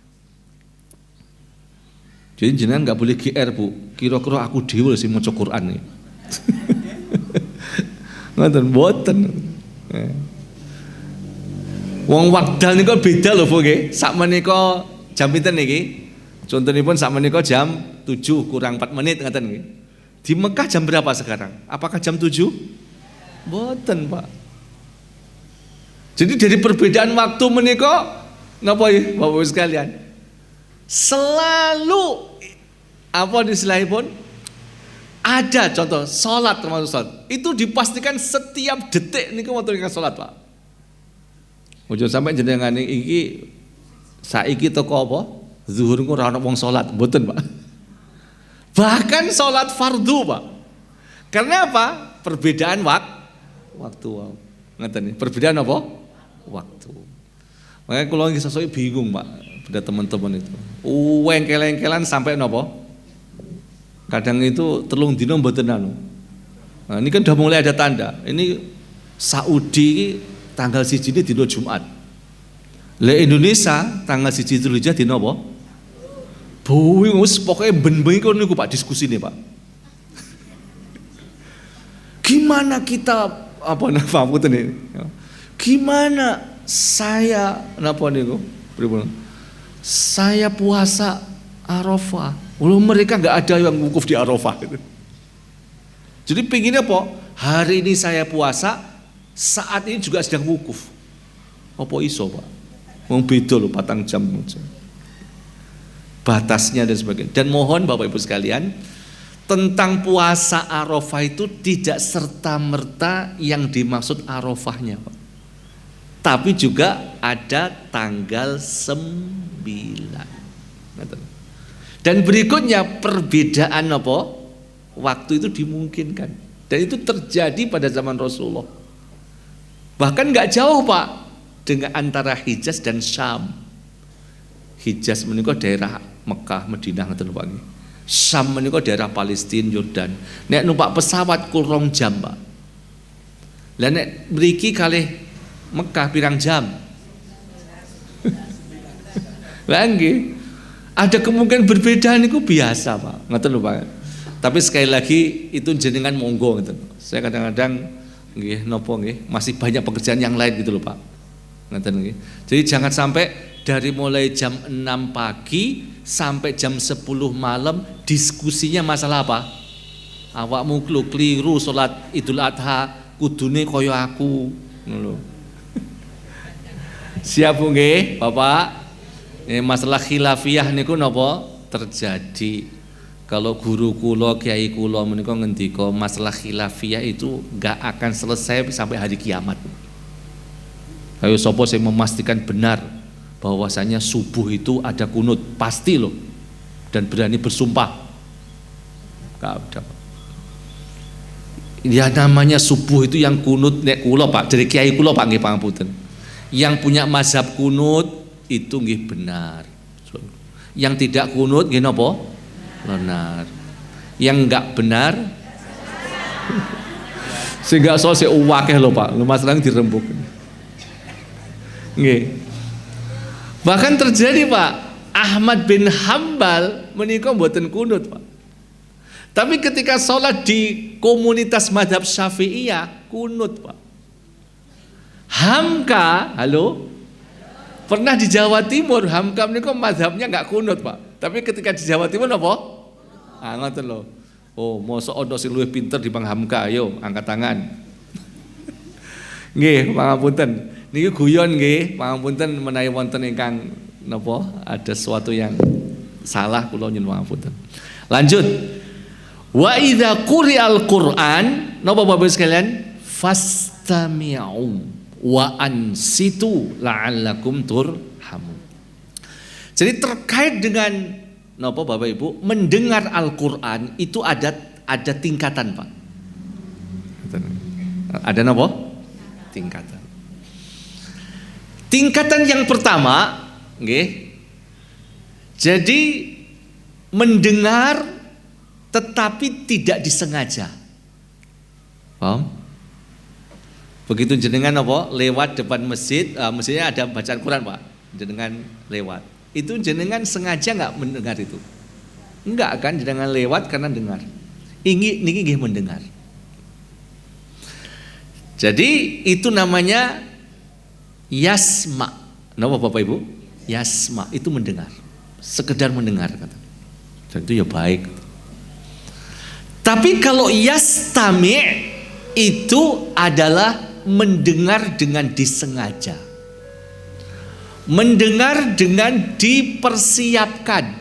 S1: Jadi jenengan nggak boleh GR, Bu. Kira-kira aku dhewe sing maca Quran iki. Ngoten mboten. Wong wekdal niku beda lho, Bu nggih. Sakmenika jam pinten niki? Contohipun sakmenika jam 7 kurang 4 menit ngoten nggih. Di Mekah jam berapa sekarang? Apakah jam 7? Mboten, Pak. Jadi dari perbedaan waktu menika napa ya Bapak-Ibu sekalian? Selalu apa istilahipun ada contoh salat termasuk salat. Itu dipastikan setiap detik niku wonten ing salat, Pak. Ojo sampai jenengan iki saiki teko apa? Zuhur ku ora ana wong salat, mboten, Pak. Bahkan salat fardu, Pak. Karena apa? Perbedaan waktu. Ngeten, perbedaan apa? Waktu. Makanya kalau nggih sesuk bingung, Pak, pada teman-teman itu. Engkel-engkelan sampai nopo? Kadang itu telung dino mboten anu. Nah, ini kan udah mulai ada tanda. Ini Saudi tanggal 1 ini dino Jumat. Le Indonesia tanggal 1 Dzulhijjah dino apa? Buwi wis pokoke ben-bengi kon niku Pak diskusi nih Pak. Gimana kita apa pamuten ini? Gimana saya napa niku? Pripun? Saya puasa Arafah. Walau mereka nggak ada yang wukuf di Arafah gitu. Jadi pinginnya apa? Hari ini saya puasa, saat ini juga sedang wukuf. Apa iso Pak? Mau beda loh, patang jam. Batasnya dan sebagainya. Dan mohon Bapak Ibu sekalian, tentang puasa Arafah itu tidak serta-merta yang dimaksud Arafahnya Pak. Tapi juga ada tanggal 9. Dan berikutnya perbedaan apa? Waktu itu dimungkinkan. Dan itu terjadi pada zaman Rasulullah. Bahkan nggak jauh Pak dengan antara Hijaz dan Syam. Hijaz menika daerah Mekah, Madinah ngoten Pak. Syam menika daerah Palestina, Yordan. Nek numpak pesawat kurang jam Pak. Lah nek mriki kalih Mekah pirang jam? Lah nggih. Ada kemungkinan berbeda niku biasa Pak. Ngoten lho Pak. Tapi sekali lagi itu jenengan monggo ngoten. Saya kadang-kadang nggih napa nggih masih banyak pekerjaan yang lain gitu loh Pak. Ngoten nggih. Jadi jangan sampai dari mulai jam 6 pagi sampai jam 10 malam diskusinya masalah apa? Awakmu keliru salat Idul Adha kudune kaya aku ngono lho. Siap nggih, Bapak? Masalah khilafiyah niku napa terjadi? Kalau guru kula, kiai kula menika ngendika masalah khilafiyah itu enggak akan selesai sampai hari kiamat. Ayo sapa sing memastikan benar bahwasanya subuh itu ada kunut, pasti loh. Dan berani bersumpah. Enggak ada. Ya namanya subuh itu yang kunut nek kula Pak, dari kiai kula Pak nggih pangapunten. Yang punya mazhab kunut itu nggih benar. Yang tidak kunut nggih napa? Benar. Yang enggak benar sehingga so sik akeh lho Pak. Masalah dirembuk. Nggih. Bahkan terjadi Pak, Ahmad bin Hambal menika mboten kunut Pak. Tapi ketika sholat di komunitas madhab Syafi'iyah kunut Pak. Hamka, halo? Pernah di Jawa Timur, Hamka menika madhabnya nggak kunut Pak. Tapi ketika di Jawa Timur apa? Ah ngoten lho. Oh, mosok ana sing luwih pinter di Bang Hamka, ayo angkat tangan. Nggih, pangapunten. Niki guyon nggih, pangapunten menawi wonten ingkang napa ada sesuatu yang salah kula nyuwun pangapunten. Lanjut. Wa idza quri'al Qur'an, napa Bapak sekalian? Fastami'u wa ansitu la'allakum turhamun. Jadi terkait dengan napa Bapak Ibu mendengar Al-Qur'an itu ada tingkatan Pak. Ada napa? Tingkatan. Tingkatan yang pertama, nggih. Jadi mendengar tetapi tidak disengaja. Paham? Begitu jenengan apa lewat depan masjid, masjidnya ada bacaan Quran Pak, jenengan lewat. Itu jenengan sengaja nggak mendengar itu? Enggak kan, jenengan lewat karena dengar. Niki nggih mendengar. Jadi itu namanya yasma. Napa Bapak Ibu? Yasma itu mendengar. Sekedar mendengar kata. Dan itu ya baik. Tapi kalau yastami itu adalah mendengar dengan disengaja, mendengar dengan dipersiapkan,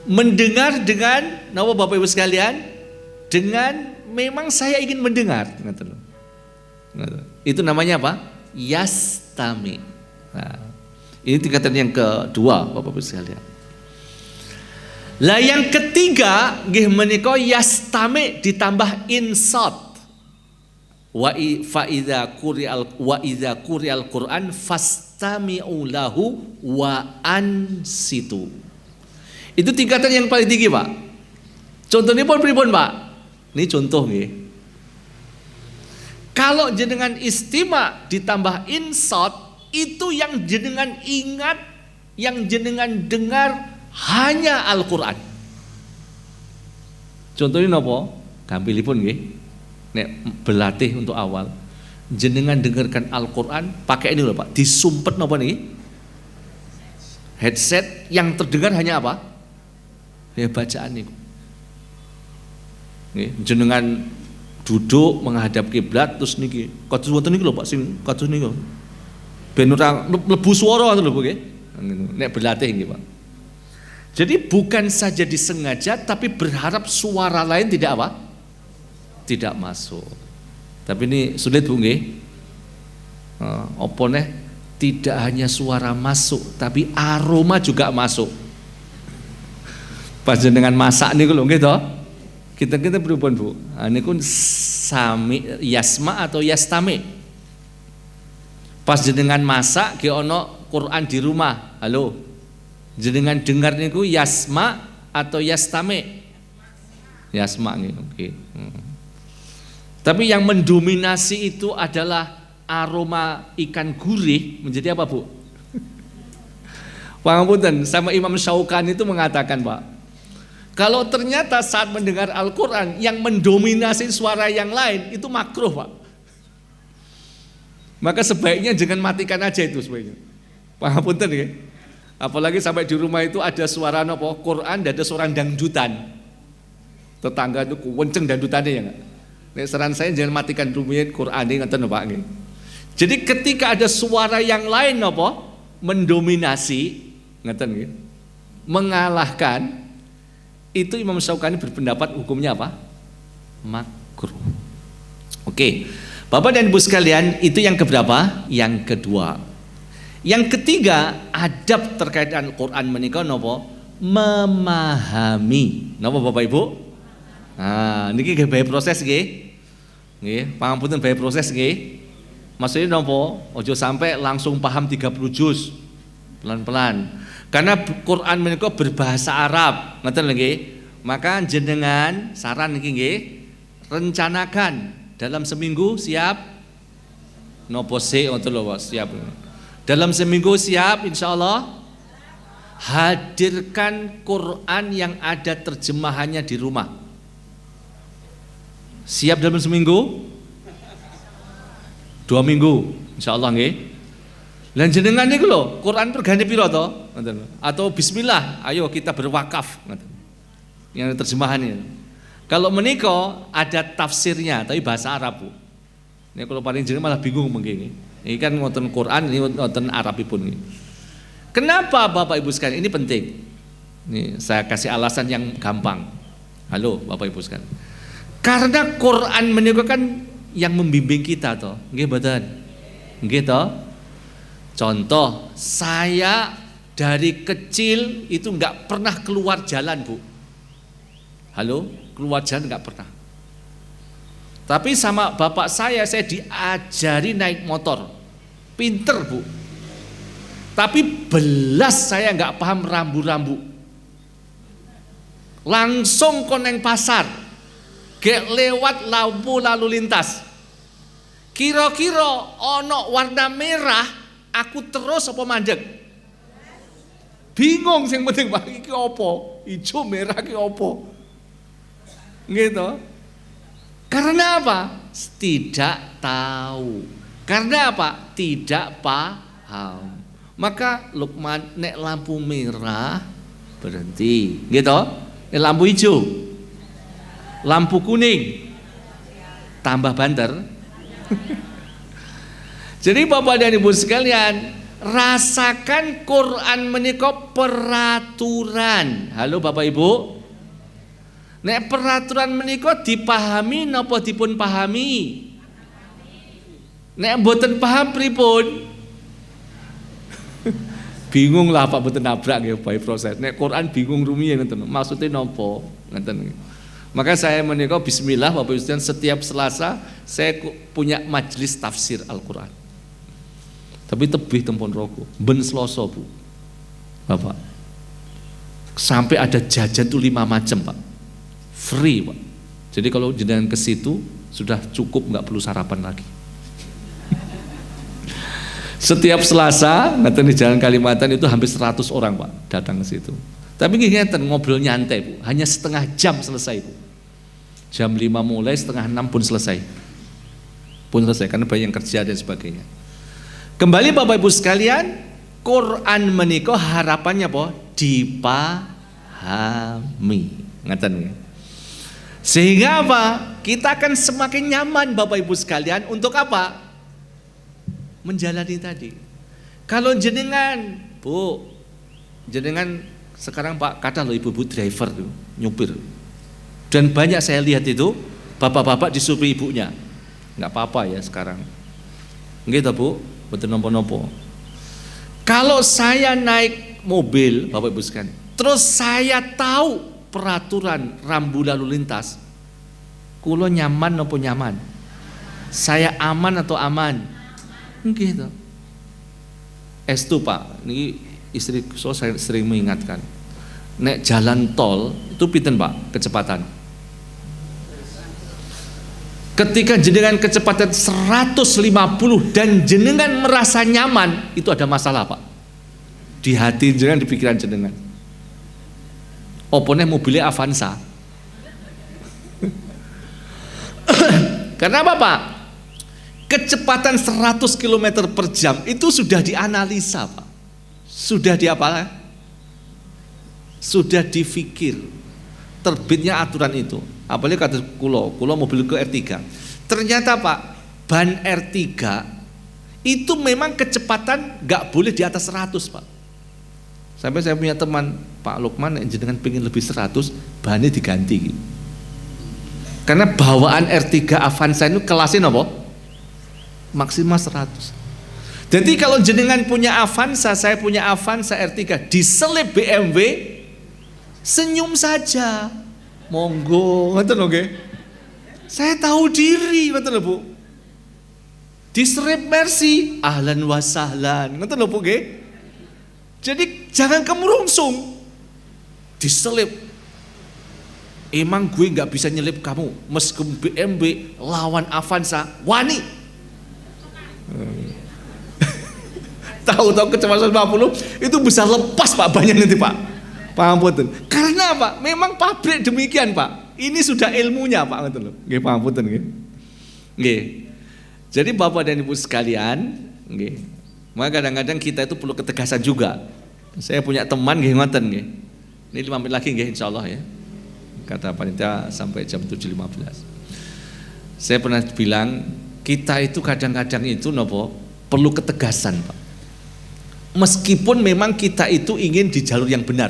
S1: mendengar dengan, nama Bapak Ibu sekalian, dengan memang saya ingin mendengar. Itu namanya apa? Yastami. Nah, ini tingkatan yang kedua Bapak Ibu sekalian. Lah yang ketiga nggih menika yastami ditambah insat. Wa idza quri'al Qur'an fastami'u lahu wa ansitu. Itu tingkatan yang paling tinggi, Pak. Contohnya pun pripun, Pak? Ini contoh nggih. Kalau jenengan istima ditambah insot, itu yang jenengan ingat, yang jenengan dengar hanya Al-Qur'an. Contohnya napa? Gampilipun nggih. Nek berlatih untuk awal, jenengan dengarkan Al-Qur'an pakai ini lho, Pak. Disumpet napa nih? Headset yang terdengar hanya apa? Ya bacaan niku. Nggih, jenengan duduk menghadap kiblat terus niki. Kados wonten niki lho Pak sing kados niku. Ben ora mlebu swara ngoten lho nggih. Nek berlatih nggih, Pak. Jadi bukan saja disengaja tapi berharap suara lain tidak apa? Tidak masuk. Tapi ini sulit Bu nggih. Apa neh tidak hanya suara masuk tapi aroma juga masuk. Pas jenengan masak niku lho nggih to. Kita berhubung Bu. Ini kun sami yasma atau yastami. Pas jenengan masak ki ono Quran di rumah. Halo. Jenengan dengar niku yasma atau yastami? Yasma nih. Oke. Tapi yang mendominasi itu adalah aroma ikan gurih menjadi apa, Bu? Pangapunten, sama Imam Syaukani itu mengatakan, Pak, kalau ternyata saat mendengar Al-Quran yang mendominasi suara yang lain itu makruh, Pak. Maka sebaiknya jangan matikan aja itu sebaiknya. Pangapunten ya. Apalagi sampai di rumah itu ada suara apa? Quran dan ada suara dangdutan. Tetangga itu kenceng dangdutannya ya enggak? Nek saran saya jangan matikan rumiyin Quran ini ngoten Pak nggih. Jadi ketika ada suara yang lain apa? Mendominasi, ngoten nggih. Mengalahkan, itu Imam Syaukani berpendapat hukumnya apa? Makruh. Oke. Bapak dan Ibu sekalian, itu yang keberapa? Yang kedua. Yang ketiga, adab terkait dengan Al-Qur'an menika napa? Memahami. Napa Bapak Ibu? Nah, niki bae proses nggih. Nggih, pangapunten bae proses nggih. Maksudnya napa? Ojo sampai langsung paham 30 juz. Pelan-pelan. Karena Quran menika berbahasa Arab, ngoten nggih. Maka jenengan saran niki nggih, rencanakan dalam seminggu siap nopo sik ngoten lho, siap. Dalam seminggu siap insyaallah hadirkan Quran yang ada terjemahannya di rumah. Siap dalam seminggu? 2 minggu insyaallah nggih. Lan jenengan niku lho, Quran pergane pira to? Ngoten. Atau bismillah, ayo kita berwakaf ngoten. Yang terjemahannya. Kalau menika ada tafsirnya tapi bahasa Arab, Bu. Nek kalau paling jenengan malah bingung mengki. Ini kan ngoten Quran, ini ngoten Arabipun nggih. Kenapa Bapak Ibu sekalian? Ini penting. Nih, saya kasih alasan yang gampang. Halo Bapak Ibu sekalian. Karena Quran menika kan yang membimbing kita toh. Nggih mboten? Nggih toh? Contoh, saya dari kecil itu enggak pernah keluar jalan, Bu. Halo, keluar jalan enggak pernah. Tapi sama bapak saya diajari naik motor. Pinter, Bu. Tapi belas saya enggak paham rambu-rambu. Langsung koneng pasar. Gek lewat lampu lalu lintas. Kira-kira ono warna merah, aku terus apa mandek? Bingung sing penting Pak iki apa? Ijo merah iki apa? Gitu. Karena apa? Tidak tahu. Karena apa? Tidak paham. Maka Lukman nek lampu merah berhenti, gitu. Nek lampu hijau, lampu kuning, tambah banter. Jadi Bapak dan Ibu sekalian, rasakan Quran menika peraturan. Halo Bapak Ibu. Nek peraturan menika dipahami napa dipun pahami? Nek mboten paham pripun? Bingung lah Pak mboten nabrak nggih bae proses. Nek Quran bingung rumiyin ngoten. Maksude napa? Ngoten. Maka saya menika bismillah Bapak Ibu sekalian, setiap Selasa saya punya majelis tafsir Al-Qur'an. Tapi tebih tempon roko, ben Selasa Bu. Bapak. Sampai ada jajan tuh 5 macam, Pak. Free, Pak. Jadi kalau jenengan ke situ sudah cukup, nggak perlu sarapan lagi. Setiap Selasa, ngaten di Jalan Kalimantan itu hampir 100 orang, Pak, datang ke situ. Tapi ngeten ngobrol nyantai, Bu. Hanya setengah jam selesai, Bu. Jam 5 mulai, setengah 6 pun selesai. Pun selesai karena banyak yang kerja dan sebagainya. Kembali Bapak Ibu sekalian, Quran menika harapannya apa? Dipahami. Ngaten nggih. Sehingga apa? Kita akan semakin nyaman Bapak Ibu sekalian untuk apa? Menjalani tadi. Kalau jenengan, Bu, jenengan sekarang Pak, kata loh ibu-ibu driver tuh, nyupir. Dan banyak saya lihat itu bapak-bapak disupir ibunya. Nggak apa-apa ya sekarang. Gitu Bu, betul nopo-nopo. Kalau saya naik mobil Bapak Ibu sekalian, terus saya tahu peraturan rambu lalu lintas, kulo nyaman nopo nyaman? Saya aman atau aman? Gitu. Estu Pak, ini istri saya sering mengingatkan. Nek jalan tol itu pinten Pak kecepatan? Ketika jenengan kecepatan 150 dan jenengan merasa nyaman, itu ada masalah Pak. Di hati jenengan, di pikiran jenengan. Opone mobilnya Avanza. Karena apa Pak? Kecepatan 100 km per jam itu sudah dianalisa Pak. Sudah diapa? Sudah difikir. Terbitnya aturan itu. Apalagi kata kulo mobil ke R3. Ternyata Pak, ban R3 itu memang kecepatan gak boleh di atas 100 Pak. Sampai saya punya teman Pak Lukman yang jenengan pengen lebih 100, bannya diganti. Karena bawaan R3 Avanza itu kelasnya apa? Maksimal 100. Jadi kalau jenengan punya Avanza, saya punya Avanza R3, diselip BMW, senyum saja. Monggo, ngoten lho nggih. Saya tahu diri, ngoten lho Bu. Diselip Mercy, ahlan wa sahlan, ngoten lho Bu nggih. Jadi jangan kemerungsung. Diselip. Emang gue nggak bisa nyelip kamu, meskipun BMW lawan Avanza, wani. Tahu-tahu kecepatan 50 itu bisa lepas Pak, banyak nanti Pak. Paham punten. Karena apa? Memang pabrik demikian Pak. Ini sudah ilmunya Pak, ngoten lho. Nggih paham punten nggih. Nggih. Jadi Bapak dan Ibu sekalian, nggih. Maka kadang-kadang kita itu perlu ketegasan juga. Saya punya teman nggih ngoten nggih. Ini 5 menit lagi nggih insyaallah ya. Kata panitia sampai jam 7.15. Saya pernah bilang kita itu kadang-kadang itu nopo perlu ketegasan Pak. Meskipun memang kita itu ingin di jalur yang benar.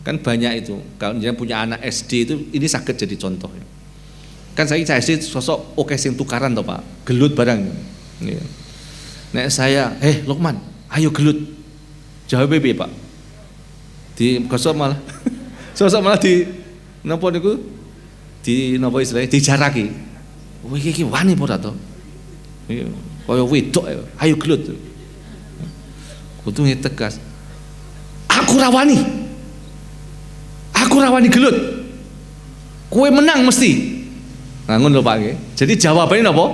S1: Kan banyak itu. Kalau jangan punya anak SD itu ini sakit jadi contoh. Kan saya SD sosok oke sing tukaran toh Pak, gelut barang. Nek saya, Lukman, ayo gelut. Jawab Pak. Di gosok malah. Sosok malah di napa niku? Di napa istilahnya dijaraki. Kowe iki wani apa ora to? Kaya wedok ayo gelut. Kudu tegas. Aku ra wani. Aku ra wani gelut. Kowe menang mesti. Nah ngono lho Pak nggih. Jadi jawabannya napa?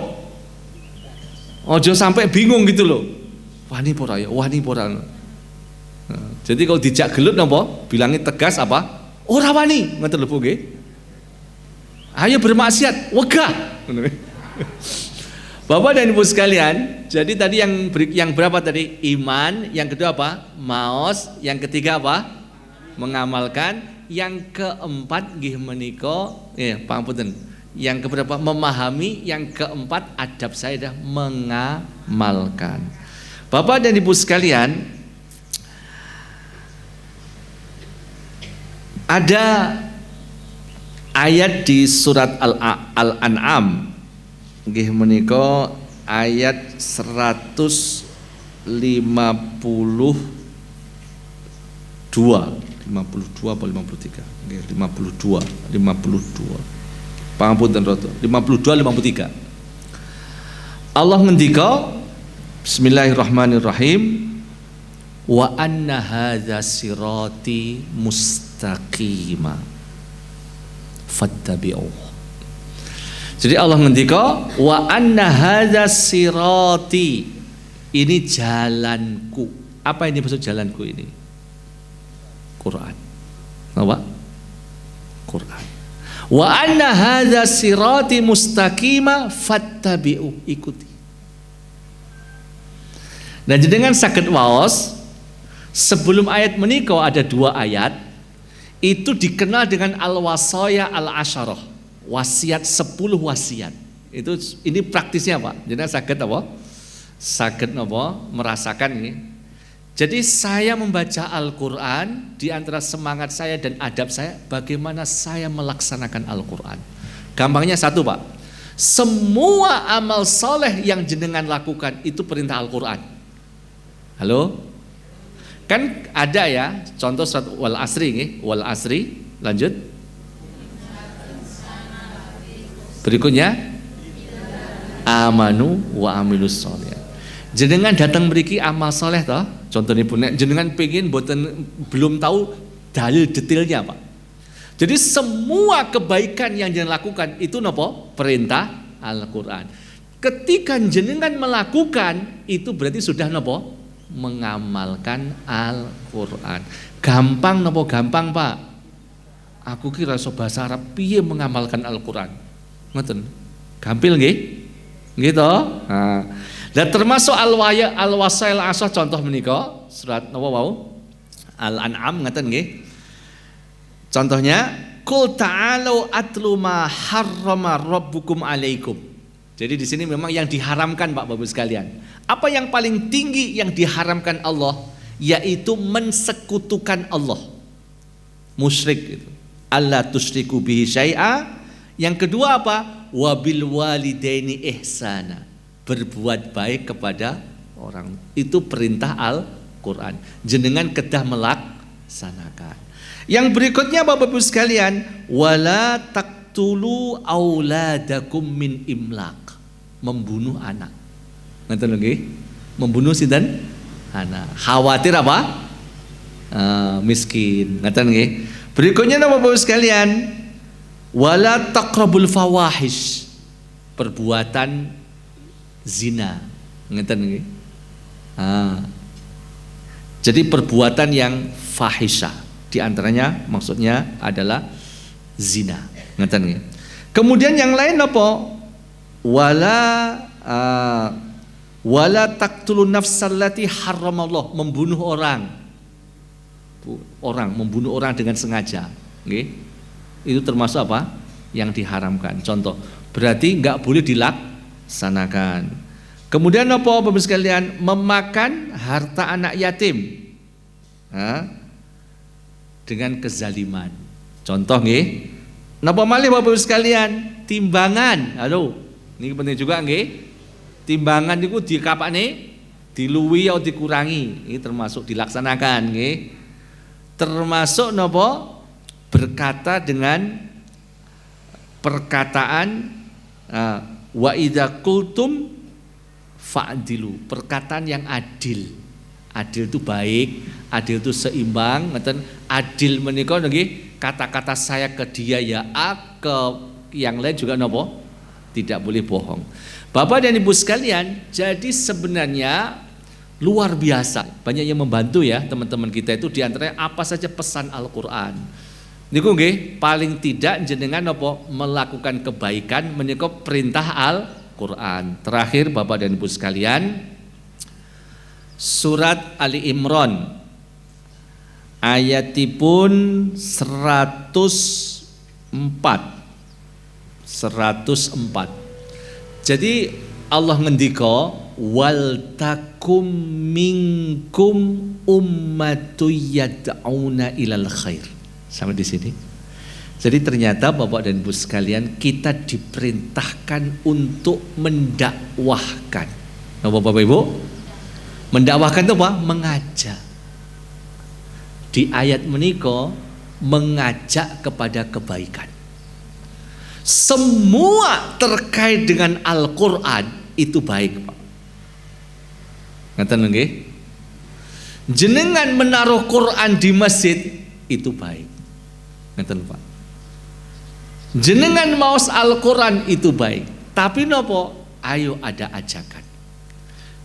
S1: Ojo sampai bingung gitu loh. Wani apa ora ya? Wani apa ora? Jadi kalau dijak gelut napa? Bilangnya tegas apa? Ora wani. Ngoten lho Bu nggih. Ayo bermaksiat, wegah. Bapak dan Ibu sekalian, jadi tadi yang berapa tadi? Iman, yang kedua apa? Maos, yang ketiga apa? Mengamalkan, yang keempat nggih menika, pangapunten. Yang keberapa? Memahami, yang keempat adab saya dah mengamalkan. Bapak dan Ibu sekalian, ada ayat di surat Al-An'am nggih menika ayat 152 52 apa 53? Nggih, 52. Pangapunten rada. 52 53. Allah ngendika Bismillahirrahmanirrahim. Wa anna hadza sirati mustaqima fattabi'uh. Jadi Allah ngendika wa anna hadza sirati, ini jalanku. Apa ini maksud jalanku ini? Quran. Apa? Quran. Wa anna hadza sirati mustaqima fattabi'uh, ikuti. Dan jenengan saged waos sebelum ayat menika ada 2 ayat itu dikenal dengan al-wasaya al-asyarah, wasiat 10 wasiat. Ini praktisnya Pak. Jenengan saged apa? Saged apa? Merasakan ini. Jadi saya membaca Al-Qur'an, di antara semangat saya dan adab saya bagaimana saya melaksanakan Al-Qur'an. Gampangnya satu Pak. Semua amal soleh yang jenengan lakukan itu perintah Al-Qur'an. Halo? Kan ada ya, contoh surat wal asri nih, wal asri, lanjut. Berikutnya amanu wa amilus sholih. Jenengan datang mriki amal soleh toh, contohnya pun jenengan pengen boten belum tahu dalil detailnya Pak. Jadi semua kebaikan yang jenengan lakukan itu nopo? Perintah Al-Qur'an. Ketika jenengan melakukan itu berarti sudah nopo? Mengamalkan Al-Qur'an. Gampang nopo gampang Pak? Aku kira iso bahasa Arab piye mengamalkan Al-Qur'an. Ngoten. Gampil nggih? Nggih to? Nah, dan termasuk al-wasail asah contoh menika surat napa wau? Al-An'am ngaten nggih. Contohnya qul ta'alu atlu ma harrama rabbukum alaikum. Jadi di sini memang yang diharamkan Pak Bapak sekalian. Apa yang paling tinggi yang diharamkan Allah? Yaitu mensekutukan Allah. Musyrik itu. Allah tusyriku bihi syai'a. Yang kedua apa? Wabil walidaini ihsana. Berbuat baik kepada orang. Itu perintah Al-Qur'an. Jenengan kedah melaksanakan. Yang berikutnya Bapak Ibu sekalian, wala taqtulu auladakum min imlaq. Membunuh anak. Ngoten nggih? Membunuh sinten? Anak. Khawatir apa? Miskin. Ngoten nggih? Berikutnya Bapak Ibu sekalian, wala taqrabul fawahish. Perbuatan zina. Ngoten nggih? Jadi perbuatan yang fahisyah. Di antaranya maksudnya adalah zina. Ngoten nggih? Kemudian yang lain apa? Wala taqtulun nafsallati haramallah, membunuh orang. Membunuh orang dengan sengaja, nggih. Itu termasuk apa? Yang diharamkan. Contoh, berarti enggak boleh dilaksanakan. Kemudian apa Bapak sekalian? Memakan harta anak yatim. Dengan kezaliman. Contoh nggih. Napa malih Bapak sekalian? Timbangan. Halo. Ini penting juga nggih. Timbangan itu dikapakne, diluwi atau dikurangi. Ini termasuk dilaksanakan nggih. Termasuk napa? Berkata dengan perkataan wa idza qultum fa'dilu, perkataan yang adil. Adil itu baik, adil itu seimbang, ngeten. Adil menika nggih, kata-kata saya ke dia ya A, ke yang lain juga napa? Tidak boleh bohong. Bapak dan Ibu sekalian, jadi sebenarnya luar biasa. Banyak yang membantu ya teman-teman kita itu, diantaranya apa saja pesan Al-Qur'an. Niku nggih, paling tidak jenengan napa melakukan kebaikan menika perintah Al-Qur'an. Terakhir Bapak dan Ibu sekalian, surat Ali Imran ayatipun 104. Jadi Allah ngendika wal takum minkum ummatu yad'una ilal khair. Sampai di sini. Jadi ternyata Bapak dan Ibu sekalian, kita diperintahkan untuk mendakwahkan. Nah, Bapak Ibu, mendakwahkan itu apa? Mengajak. di ayat menika mengajak kepada kebaikan. Semua terkait dengan Al-Qur'an itu baik, Pak. Ngaten nggih? Jenengan menaruh Quran di masjid itu baik. Ngaten, Pak. Jenengan maos Al-Qur'an itu baik. Tapi nopo? Ayo ada ajakan.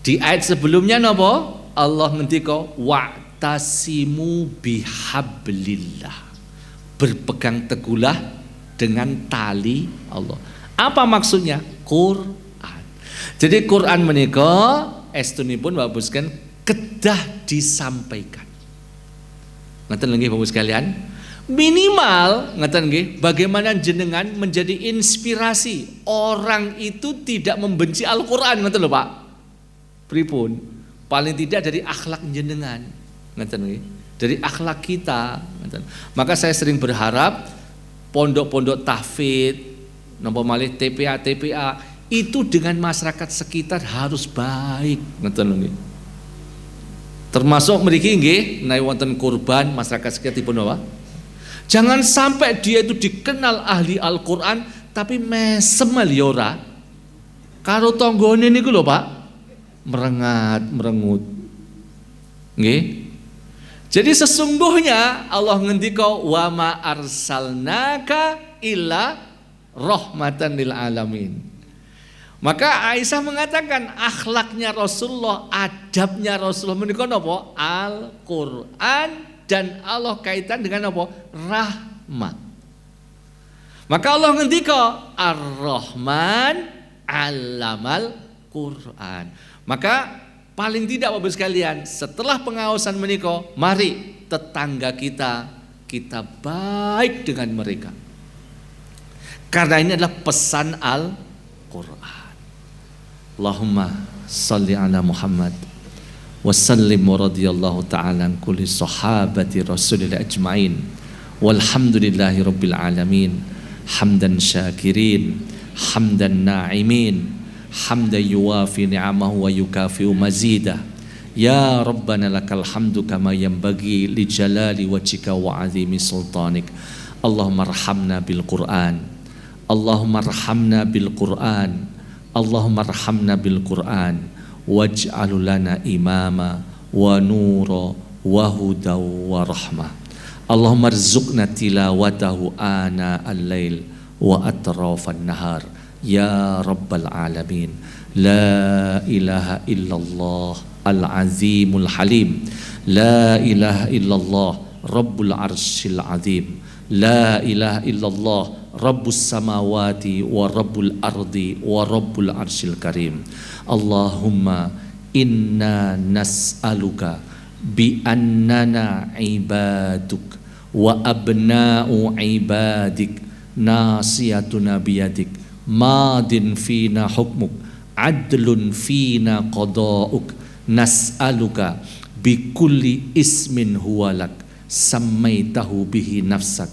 S1: Di ayat sebelumnya nopo? Allah ngendika wa'tasimu bihablillah. Berpegang teguhlah dengan tali Allah. Apa maksudnya? Quran. Jadi Quran menika estunipun Bapak Ibu sekalian kedah disampaikan. Ngaten nggih Bapak Ibu sekalian? Minimal ngaten nggih bagaimana jenengan menjadi inspirasi orang itu tidak membenci Al-Qur'an, ngaten lho Pak. Pripun? Paling tidak dari akhlak jenengan, ngaten nggih. Dari akhlak kita, ngaten. Maka saya sering berharap pondok-pondok tahfidz, napa malih TPA itu dengan masyarakat sekitar harus baik, ngaten nggih. Termasuk mriki nggih menawi wonten kurban masyarakat sekitar dipun napa? Jangan sampai dia itu dikenal ahli Al-Qur'an tapi mesem ora. Karo tanggane niku lho Pak, merengut. Nggih. Jadi sesungguhnya Allah ngendika wa ma arsalnaka illa rahmatan lil alamin. Maka Aisyah mengatakan akhlaknya Rasulullah, adabnya Rasulullah menika napa? Al-Qur'an, dan Allah kaitan dengan apa? Rahmat. Maka Allah ngendika Ar-Rahman 'allamal Qur'an. Maka paling tidak Bapak sekalian, setelah pengawasan menika, mari tetangga kita baik dengan mereka. Karena ini adalah pesan Al-Qur'an. Allahumma salli ala Muhammad wa sallim wa radiyallahu ta'ala an kulli sahabati Rasulillah ajma'in. Walhamdulillahi rabbil alamin. Hamdan syakirin, hamdan na'imin, hamdan yuwafi ni'amahu wa yukafi'u mazidah. Ya Rabbana lakal hamdu kama yanbaghi li jalali wajhika wa 'azimi sultanik. Allahumma arhamna bil Qur'an. Allahumma arhamna bil Qur'an. Allahumma arhamna bil Qur'an waj'al lana imama wa nura wa huda wa rahmah. Allahumma arzuqna tilawatahu ana al-lail wa atrafan nahar ya rabbal alamin. La ilaha illallah al-azimul halim. La ilaha illallah rabbul arsyil azim. La ilaha illallah Rabbus samawati wa rabbul ardi wa rabbul arsyil karim. Allahumma inna nas'aluka bi annana ibaduk wa abna'u ibadik nasiyatuna biyadik madin fina hukmuk adlun fina qada'uk nas'aluka bi kulli ismin huwalak sammaitahu bihi nafsak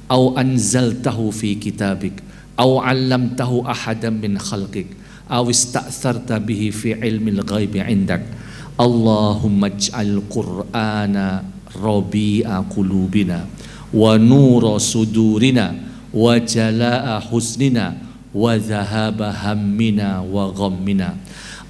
S1: au anzaltahu fi kitabik au 'allamtahu ahadan min khalqik au ista'tharta bihi fi ilmil ghaibi 'indak. Allahumma ij'al Qur'ana rabi'a qulubina wa nura sudurina wa jalaa husnina wa dhahaba hammina wa ghammina.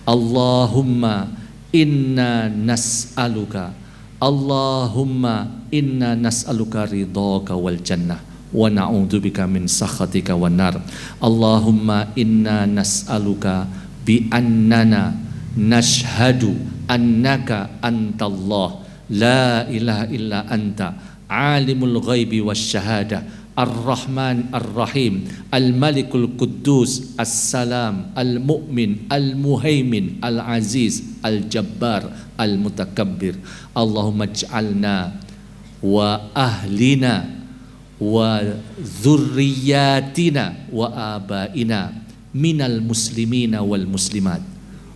S1: Allahumma inna nas'aluka Allahumma inna nas'aluka ridhaka wal jannah wa na'udzubika min sakhatika wan nar. Allahumma inna nas'aluka bi annana nashhadu annaka antallah la ilaha illa anta alimul ghaibi wasyahada Ar-Rahman Ar-Rahim Al-Malikul Quddus As-Salam Al-Mu'min Al-Muhaimin Al-Aziz Al-Jabbar Al-Mutakabbir. Allahumma ij'alna wa ahlina wa dhurriyyatina wa abaina minal muslimina wal muslimat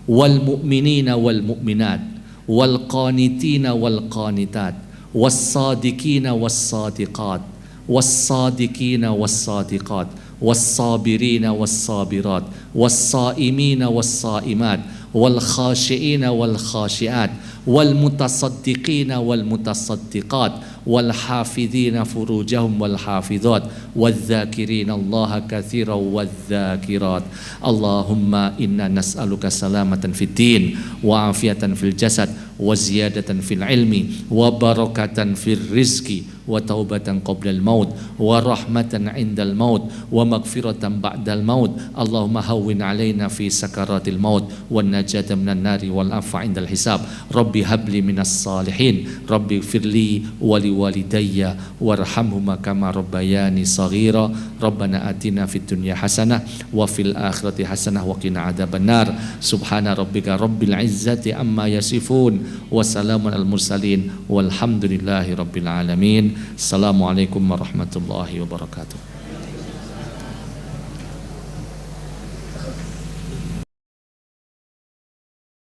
S1: wal mu'minina wal mu'minat wal qanitina wal qanitat was sadiqina was sadiqat والصادقين والصادقات والصابرين والصابرات والصائمين والصائمات والخاشعين والخاشعات والمتصدقين والمتصدقات
S2: wal hafidhina furujahum wal hafidhat wadh-dzakirina Allah katsiran wadh-dzakirat. Allahumma inna nas'aluka salamatan fid din wa afiatan fil jasad wa ziyadatan fil ilmi wa barakatan fil rizqi wa taubatan qoblal maut wa rahmatan indal maut wa magfiratan ba'dal maut. Allahumma hawwin alaina fi sakaratil maut wan najata minan nari wal afa indal hisab. Rabbi habli minas salihin, Rabbi firli wa liwalidayya warhamhuma kama rabbayani saghira. Rabbana atina fid dunya hasanah wa fil akhirati hasanah wa qina adzabannar. Subhana rabbika rabbil izzati amma yasifun wa salamun al mursalin walhamdulillahi rabbil alamin. Assalamualaikum warahmatullahi wabarakatuh.